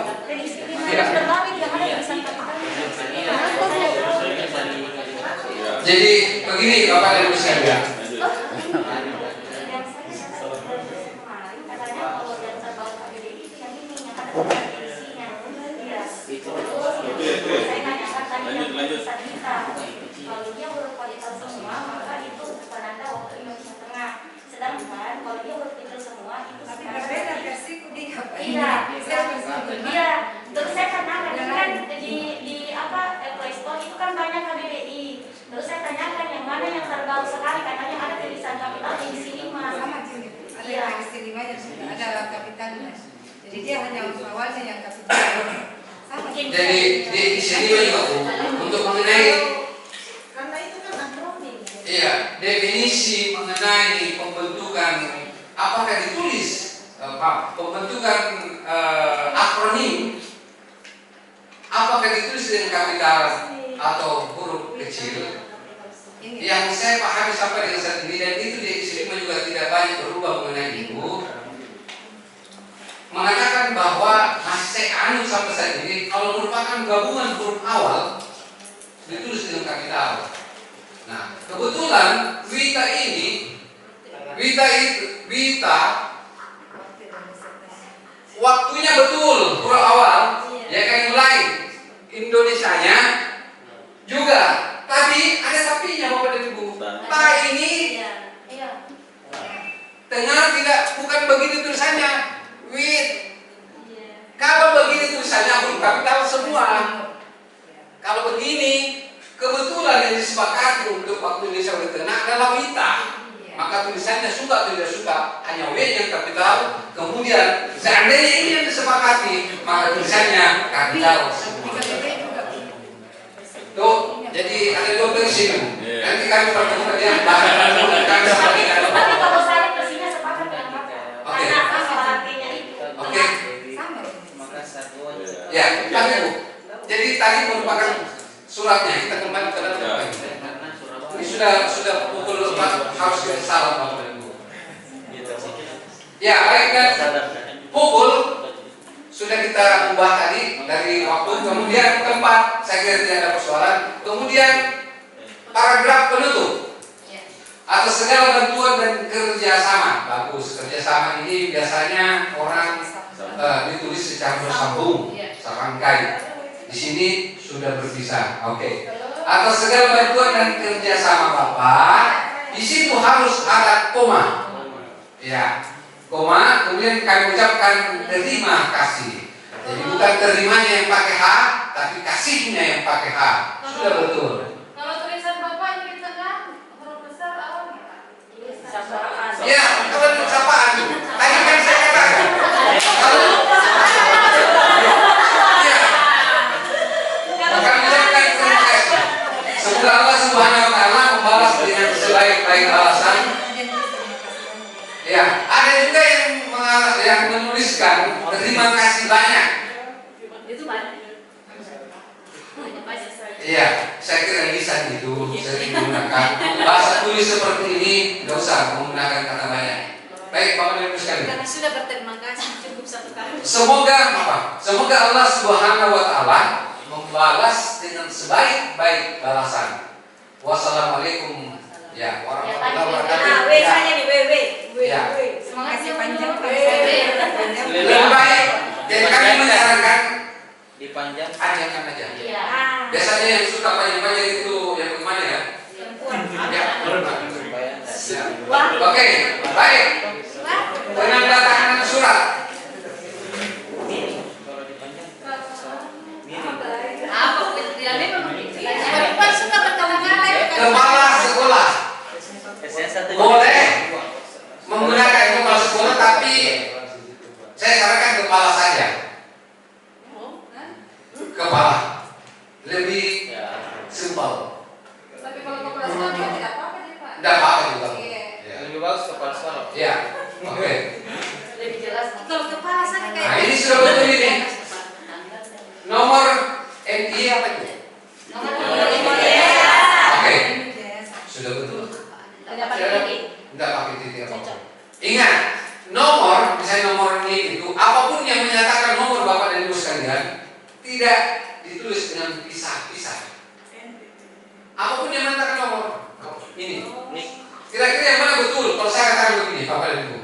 Jadi begini Bapak dan Ibu sekalian. Lanjut. Kalau dia huruf kapital semua, maka itu penanda waktu Indonesia Tengah. Sedangkan kalau dia huruf kecil semua, itu Tapi berbeda versiku di Iya, iya. Terus saya tanyakan, ini kan di apa Play Store itu kan banyak KBBI. Terus saya tanyakan yang mana yang terbaru sekali, katanya ada tulisan kapital di sini mas. sama sini. Ada yang edisi 5 nya sudah ada kapitalnya. Jadi dia hanya awalnya yang kapital. Sama. Jadi di sini juga Bu, untuk mengenai Karena itu kan akronim. iya definisi mengenai pembentukan apakah ditulis pembentukan akronim apakah ditulis dengan kapital atau huruf kecil. Yang saya pahami sampai dengan saat ini dan itu di edisi 5 juga tidak banyak berubah mengenai itu, mengatakan bahwa masih saya anut sampai saat ini kalau merupakan gabungan huruf awal ditulis dengan kapital. Nah, kebetulan Wita waktunya betul huruf awal, ya kan yang lain Indonesianya juga, tapi ada tapinya Bapak dan Ibu. Ta ini tengah tidak bukan begitu tulisannya. Kalau begini tulisannya huruf kapital semua. Kalau begini kebetulan yang disepakati untuk waktu Indonesia Tengah adalah Wita. Maka tulisannya suka atau tidak suka hanya W yang kapital. Kemudian seandainya ini yang disepakati maka tulisannya kapital semua. Tuh, jadi ada 2 versi. Nanti kami pertemukan yang bahan kami sampaikan. Tapi kalau saya versinya sepakat dengan Bapak. Oke. Karena apa artinya itu? Oke. Sama. Maka 1 Ya, tapi Bu. Jadi tadi merupakan suratnya kita kembali ke dalam apa ini? Ini sudah pukul 4 harus kita salam Bapak dan Ibu. Ya, baik dan pukul sudah kita ubah tadi dari waktu, kemudian tempat saya kira tidak ada persoalan. Kemudian paragraf penutup atas segala bantuan dan kerjasama. Bagus, kerjasama ini biasanya orang ditulis secara bersambung, serangkai. Di sini sudah berpisah. Oke. Atas segala bantuan dan kerjasama Bapak, di situ harus ada koma. Ya, koma. Kemudian kami ucapkan terima kasih. Jadi bukan terimanya yang pakai H, tapi kasihnya yang pakai H. Sudah betul. Kalau tulisan Bapak di tengah huruf besar awalnya. Sapaan. Ya, kalau sapaan. Tadi kan saya katakan. Kalau baik balasan. Ya, ada juga yang menuliskan terima kasih banyak. Itu banyak. Iya, saya kira lisan itu sering menggunakan bahasa tulis seperti ini, tidak usah menggunakan kata banyak. Baik, Bapak dan Ibu sekalian. Karena sudah berterima kasih cukup satu kali. Semoga Allah Subhanahu wa taala membalas dengan sebaik-baik balasan. Wassalamualaikum ya warahmatullahi wabarakatuh. W-nya nih, W. Ya. Semangat sih panjang. Lebih baik. Jadi kami menyarankan Dipanjang. panjangkan aja. Iya. Biasanya yang suka panjang-panjang itu yang bagaimana ya? Ya. Ya. Oke, baik. Penandatanganan surat. Kalau dipanjang. Apa tidak memang Perempuan suka bertengah-tengah. Kepala sekolah boleh menggunakan kepala sekolah, tapi saya sarankan kepala saja. Kepala lebih simpel. Tapi kalau kepala sekolah tidak apa-apa nih Pak. Tidak apa-apa juga. Iya. Ya. Lebih bagus kepala sekolah. Ya, oke. lebih jelas. Kalau kepala saya kayak. Nah, ini sudah betul ini. Nomor MI apa itu? Oke, sudah betul. Tidak pakai titik. Tidak pakai titik apa. Ingat, nomor, misalnya nomor ini itu apapun yang menyatakan nomor Bapak dan Ibu sekalian tidak ditulis dengan pisah-pisah. Apapun yang menyatakan nomor ini. Kira-kira yang mana betul? Kalau saya katakan begini, Bapak dan Ibu.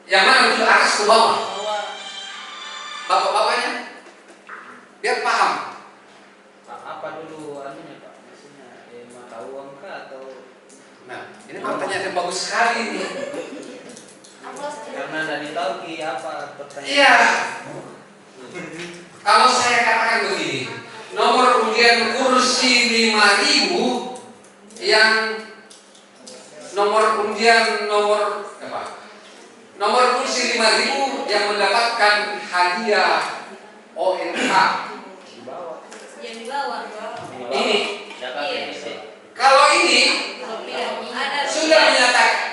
Yang mana betul atas ke bawah? Bapak-bapaknya biar paham. Apa dulu anunya Pak? Maksudnya mata uang kah atau? Nah, ini pertanyaan yang bagus sekali nih. Karena tidak tahu apa pertanyaan. Iya. Kalau saya katakan begini, nomor undian kursi 5.000 yang nomor undian nomor apa? Nomor kursi 5.000 yang mendapatkan hadiah ONK. Yang di bawah. Ini. Iya. Kalau ini Ada sudah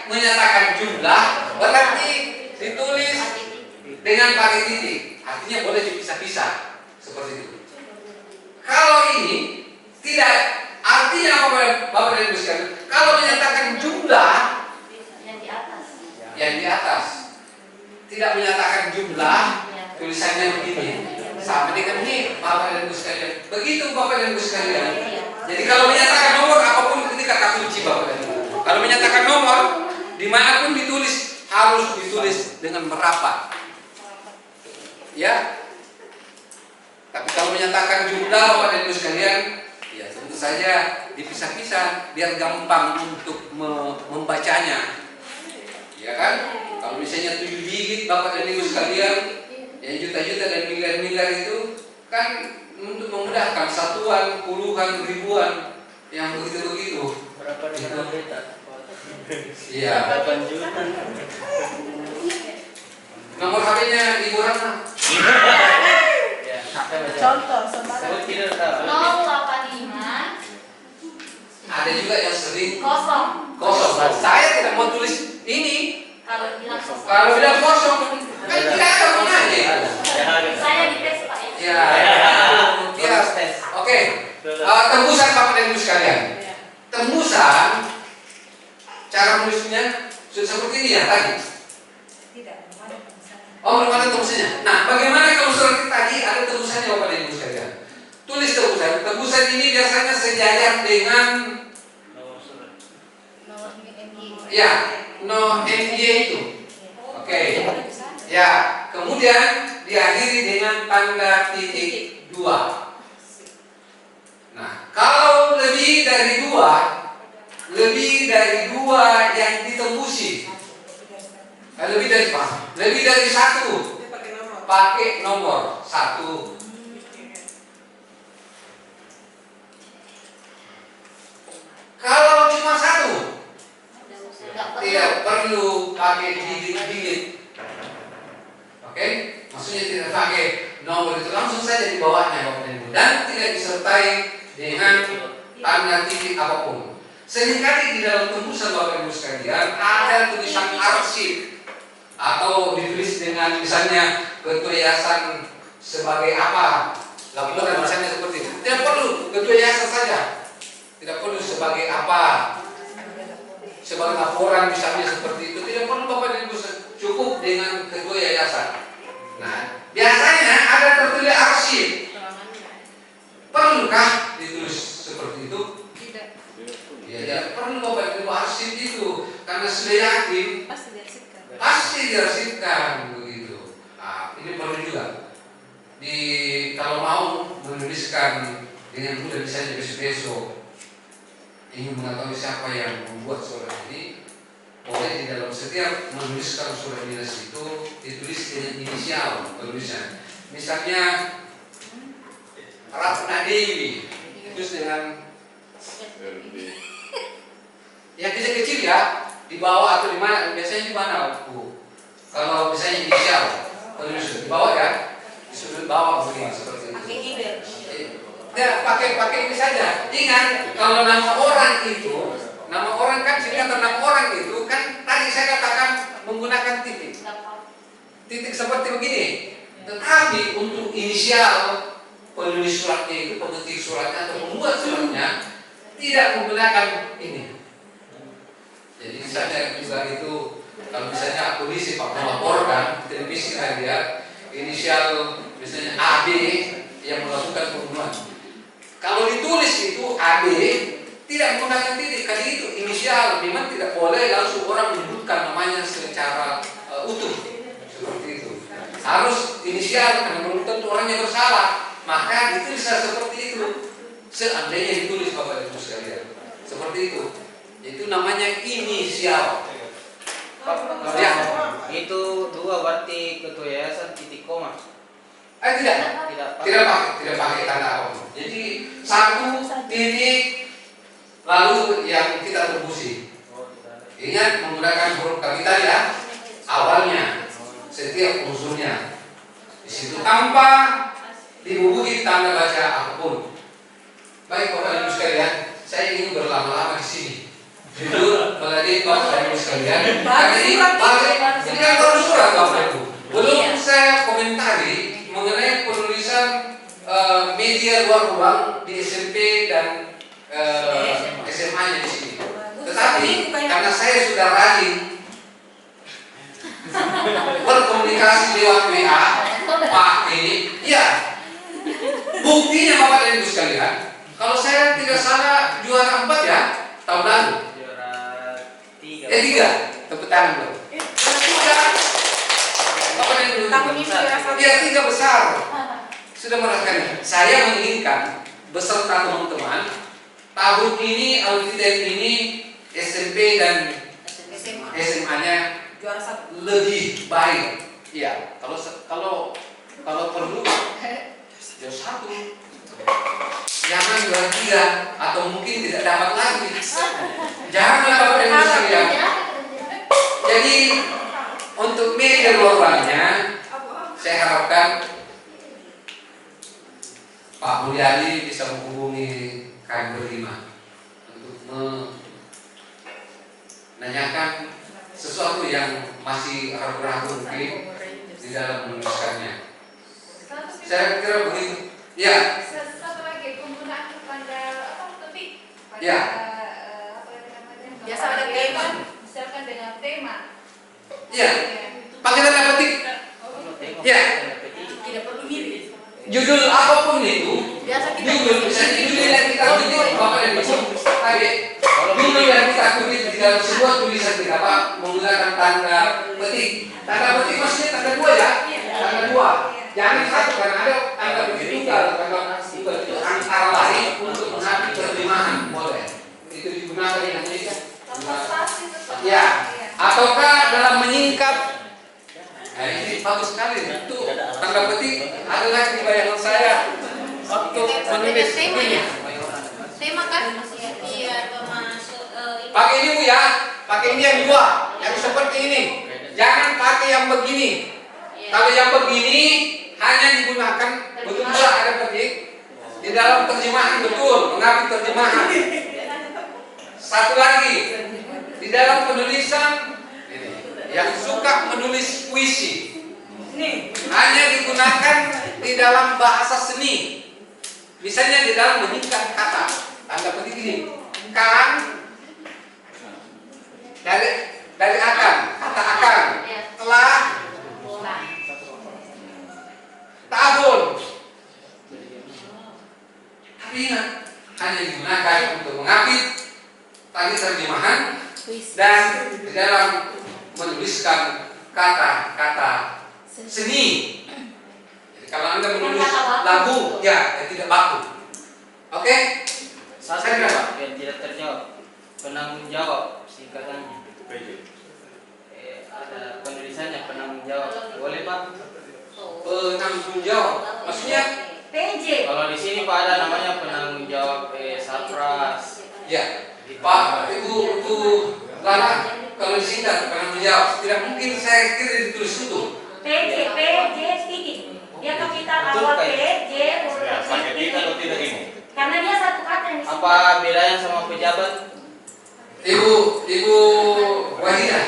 menyatakan jumlah, berarti ditulis dengan pakai titik. Artinya boleh dipisah-pisah seperti itu. Kalau ini tidak, artinya apa Bapak dan Ibu sekalian? Kalau menyatakan jumlah yang di atas. yang di atas, tidak menyatakan jumlah, tulisannya begini. Sama dengan ini Bapak dan Ibu sekalian. Begitu Bapak dan Ibu sekalian. Jadi kalau menyatakan nomor apapun ini kata kunci Bapak dan Ibu. Kalau menyatakan nomor dimanapun ditulis harus ditulis dengan merapat. Ya. Tapi kalau menyatakan jumlah Bapak dan Ibu sekalian, ya tentu saja dipisah-pisah biar gampang untuk membacanya. Ya kan? Kalau misalnya 7 digit Bapak dan Ibu sekalian, ya juta-juta dan miliar-miliar itu kan untuk memudahkan satuan, puluhan, ribuan yang begitu-begitu. Berapa juta beta? Iya. 8 juta. Nomor HP-nya Ibu Ratna. Ya. Contoh sembarang. Saya tidak tahu. 085 Ada juga yang sering kosong. kosong. Saya tidak mau tulis ini. Kalau bilang kosong. Kalau bilang kosong, kan tidak ada gunanya. Saya dites Pak ya. Ya. Oke. Tembusan Bapak dan Ibu sekalian. Tembusan cara menulisnya sudah seperti ini ya tadi. Oh, belum ada tembusannya. Nah, bagaimana kalau surat tadi ada tembusannya Bapak dan Ibu sekalian? Tulis tembusan. Tembusan ini biasanya sejajar dengan ya, no MY itu. Oke. Ya, kemudian diakhiri dengan tanda titik 2. Nah, kalau lebih dari 2 yang ditembusi. Lebih dari apa? Lebih dari 1. Pakai nomor 1. Kalau cuma 1, tidak perlu pakai digit-digit. Oke? Maksudnya tidak pakai nomor itu langsung saja di bawahnya Bapak dan Ibu, dan tidak disertai dengan tanda titik apapun. Seringkali di dalam tembusan Bapak Ibu sekalian ada tulisan arsip atau ditulis dengan misalnya ketua yayasan sebagai apa, laporan misalnya seperti itu. Tidak perlu ketua yayasan saja, tidak perlu sebagai apa, sebagai laporan misalnya seperti itu. Tidak perlu Bapak dan Ibu, cukup dengan ketua yayasan. Nah, biasanya ada tertulis arsip. Perlukah ditulis seperti itu? Tidak. Ya, perlu Bapak Ibu arsip itu, karena sudah yakin Pasti diarsipkan. pasti diarsipkan begitu. Nah, ini perlu juga. Kalau mau menuliskan dengan mudah, misalnya besok-besok ingin mengetahui siapa yang membuat surat ini, boleh di dalam setiap menuliskan surat dinas itu ditulis dengan inisial tulisan. Misalnya Ratna Dewi, terus dengan yang kecil-kecil ya, di bawah atau di mana, biasanya di mana Bu? Kalau misalnya inisial tulis di bawah ya, di sudut bawah begini seperti itu. Pakai ide. Ya, pakai ini saja. Ingat, kalau nama orang itu, nama orang kan singkatan nama orang itu kan tadi saya katakan menggunakan titik. Titik seperti begini. Tetapi untuk inisial penulis suratnya itu, pemetik suratnya atau pembuat suratnya tidak menggunakan ini. Jadi misalnya juga itu, kalau misalnya polisi Pak melaporkan televisi kita lihat inisial misalnya AB yang melakukan pembunuhan. Kalau ditulis itu AB tidak menggunakan titik, karena itu inisial, memang tidak boleh langsung orang menyebutkan namanya secara utuh seperti itu. Harus inisial, karena belum tentu orangnya bersalah, maka ditulis seperti itu. Seandainya ditulis Bapak Ibu sekalian seperti itu, itu namanya inisial. Ya. Itu dua berarti ketua yayasan titik koma. Tidak pakai tanda apapun. Jadi satu titik lalu yang kita tembusi. Ingat menggunakan huruf kapital ya, awalnya setiap unsurnya. Di situ tanpa dibubuhi tanda baca apapun. Baik Bapak Ibu sekalian, saya ingin berlama-lama di sini. Jujur, melalui Bapak Ibu sekalian, karena ini kan baru surat Bapak Ibu. Belum saya komentari mengenai penulisan media luar ruang di SMP dan SMA-nya di sini. Tetapi karena saya sudah rajin berkomunikasi lewat WA, Pak ini, ya buktinya Bapak dan Ibu sekalian, kalau saya tidak salah juara 4 ya tahun lalu. Juara 3. 3, tepuk tangan dong. 3. Bapak dan Ibu, Tahun ini juara 1. ya 3 besar. Sudah merasakan. Saya menginginkan beserta teman-teman tahun ini Alfidel ini SMP dan SMA-nya Juara 1. lebih baik. Iya, kalau perlu juara 1. Jangan juara 3 atau mungkin tidak dapat lagi. Janganlah Bapak dan Ibu sekalian. Jadi untuk media luarnya saya harapkan Pak Mulyadi bisa menghubungi kami berlima untuk menanyakan sesuatu yang masih ragu-ragu mungkin di dalam menuliskannya. Saya kira begitu. Ya. Satu lagi penggunaan kepada topik. Ya. Biasa ada tema. Misalkan dengan tema. Ya. Pakai tanda petik. Ya. Tidak perlu mirip. Judul apapun itu, Biasa kita judul misalnya judul yang kita kutip Bapak dan Ibu, judul yang kita kutip di dalam sebuah tulisan kita Pak menggunakan tanda petik. Tanda petik maksudnya tanda 2 ya, tanda 2. Jangan satu karena ada tanda petik tunggal, tanda itu antara lain untuk mengambil terjemahan boleh. Itu digunakan yang ini. Ya, ataukah dalam menyingkap. Nah ini bagus sekali. Itu tanda petik adalah di bayangan saya untuk menulis temanya. Tema kan? Iya, termasuk pakai ini Bu ya, pakai ini yang 2, yang seperti ini. Jangan pakai yang begini. Kalau yang begini hanya digunakan betul-betul ada petik di dalam terjemahan, betul, mengapit terjemahan. Satu lagi, di dalam penulisan yang suka menulis puisi hanya digunakan di dalam bahasa seni. Misalnya di dalam menyingkat kata, tanda petik ini kan dari akan, kata akan, telah, tahun. Tapi ingat, hanya digunakan untuk mengapit tadi terjemahan dan di dalam menuliskan kata-kata seni. Jadi kalau Anda menulis lagu, ya tidak baku. Oke? Satu Pak, yang tidak terjawab, penanggung jawab singkatannya. Ada penulisannya penanggung jawab, boleh Pak? Penanggung jawab, maksudnya? PJ. Kalau di sini Pak ada namanya penanggung jawab Sarpras. Ya, Pak, Ibu Lala, kalau disingkat penanggung jawab, tidak mungkin saya kira ditulis itu. PJ titik. Dia kapital awal PJ huruf Pakai titik. kita atau tidak ini? Karena dia satu kata yang disingkat. Apa bedanya sama pejabat? Ibu Wahidah,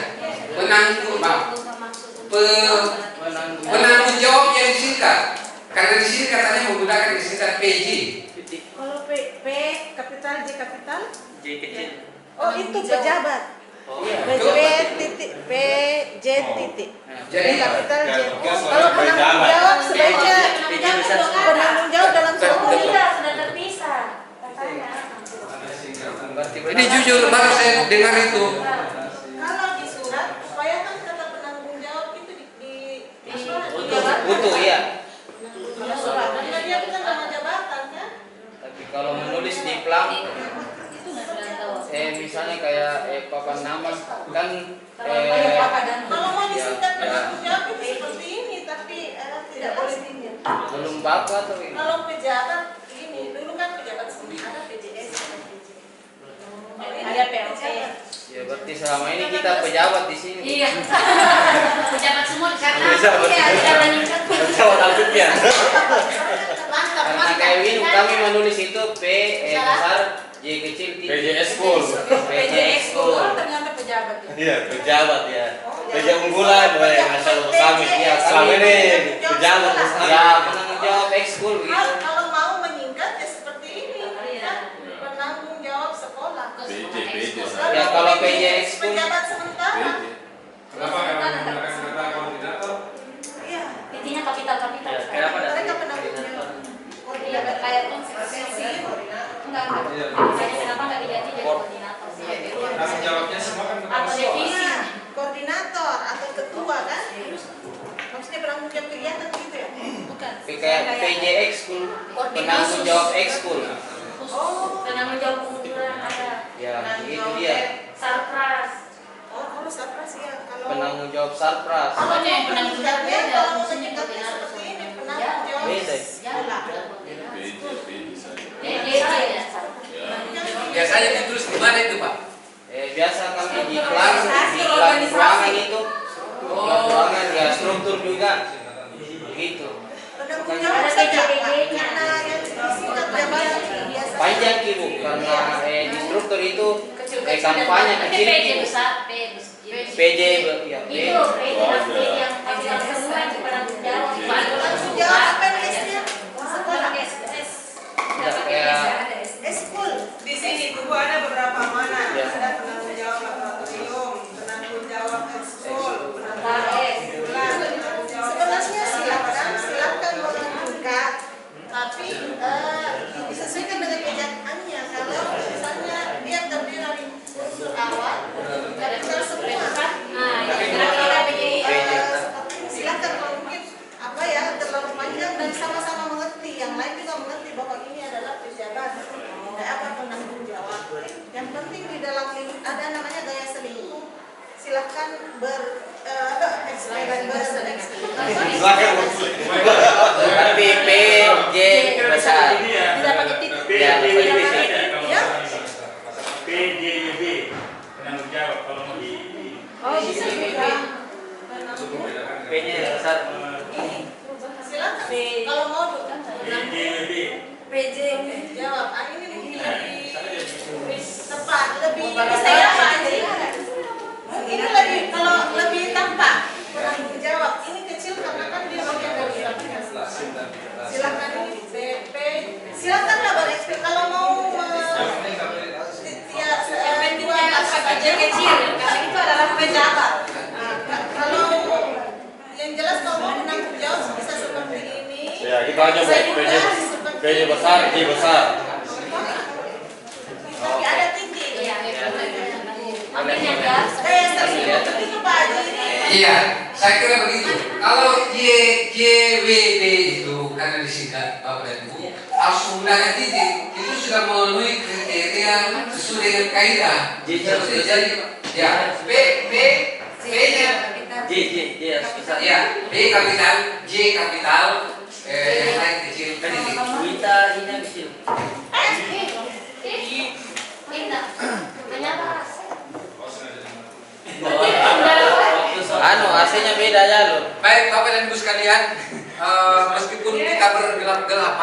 penanggung jawab yang disingkat. Karena di sini katanya menggunakan disingkat PJ. Kalau P kapital J kapital? J kecil. Oh itu pejabat. Oh iya. P titik P J titik. Jadi Kapital J. Kalau Kalau penanggung jawab sebaiknya penanggung jawab dalam satu Tidak, sudah terpisah. Katanya. ini jujur baru saya dengar itu. Kalau di surat supaya kan kata penanggung jawab itu di Utuh iya. surat. Karena dia bukan nama jabatan kan? Tapi kalau menulis di plang, misalnya kayak papan nama kan Kalau mau disingkat penanggung jawab itu seperti ini tapi tidak boleh tinggal. belum bapak atau ini. Kalau pejabat ini dulu kan pejabat sementara PJS ada PLT. Ya berarti selama ini kita pejabat di sini. Iya. Pejabat semua karena Pejabat. iya tidak meningkat. Pejabat alfabetnya. Mantap, Karena mantap. kayak ini kami menulis itu P besar J kecil titik. PJS School. PJS School. Ternyata pejabat. Iya, pejabat ya. Pejabat unggulan, weh, masya Allah kami. Ya, selama ini pejabat Ya penanggung jawab ekskul begitu. Kalau mau menyingkat ya seperti ini. Kan? Penanggung jawab sekolah. Ya kalau PJ ekskul. Pejabat sementara. Kenapa nggak menggunakan kata koordinator? Iya. Intinya kapital-kapital. Ya, kenapa ada Mereka penanggung jawab. Iya, kayak konsekuensi. Enggak. Iya. Makanya kenapa nggak diganti jadi koordinator? Tanggung jawabnya semua kan Atau divisi. Koordinator atau ketua kan? Maksudnya penanggung jawab kegiatan gitu ya? Bukan. Kayak PJ ekskul. Penanggung jawab ekskul. Oh, penanggung jawab pengumpulan ada. Ya itu dia. Sarpras. Oh, kalau Sarpras ya. Kalau Penanggung jawab Sarpras. Apa yang penanggung jawab menyingkatnya, beda? kalau Fungsinya menyingkatnya koordinator. seperti ini, penanggung jawab Beda. sekolah. Biasanya ditulis di mana itu, Pak? Biasa kami di kelas di kelas ruangan itu. Kelas ruangan ya struktur juga. Gitu. Penanggung jawab saja, Pak. Karena yang disingkat jabatan biasa. Panjang Ibu karena di struktur itu kampanye Tapi kecil. PJ besar, PJ ya. Itu PJ maksudnya yang kapital semua yang penanggung jawab. Penanggung jawab apa nulisnya? Sekolah. Udah kayak School. Di sini tuh ada beberapa mana. Ya. Ada penanggung jawab laboratorium, penanggung jawab ekskul, penanggung Nah, jawab bulan, penanggung jawab. Sebenarnya silakan menunjukkan, tapi disesuaikan dengan kejahatannya. Kalau misalnya dia terdiri dari unsur awal, kapital semua. Nah, kira-kira PJ. Silakan kalau mungkin apa ya terlalu panjang dan sama-sama mengerti, yang lain juga mengerti bahwa ini adalah pejabat, tidak apa penanggung jawab. Yang penting di dalam ini ada namanya gaya selingkuh. Silakan tapi PJ besar. tidak pakai titik. Ya, Tidak pakai PJ. titik ya. PJB penanggung jawab kalau mau di Oh bisa juga. P-nya besar. Silakan. Ini saya Pak Haji. Ini lebih kalau lebih tampak. Jawab. Ini kecil karena kan dia bagian dari lapnya. Silakan ini BP. Silakanlah berekspert kalau mau Yang pentingnya kecil kecil, karena itu adalah pendapat. kalau yang jelas kalau mau menanggung jawab bisa seperti ini. Ya, kita aja PJ besar, J besar. Tapi ada titik. Iya. Ambilnya gas. Itu Pak Haji ini. Iya, saya kira begitu. Kalau JWD itu karena disingkat Bapak dan Ibu harus menggunakan titik, itu sudah memenuhi kriteria sesuai dengan kaidah. Jadi, ya B-nya J ya B kapital, J kapital, yang lain kecil titik. Wita ini kecil. Anu AC-nya beda ya lo. Baik Bapak dan Ibu sekalian, meskipun kita bergelap-gelapan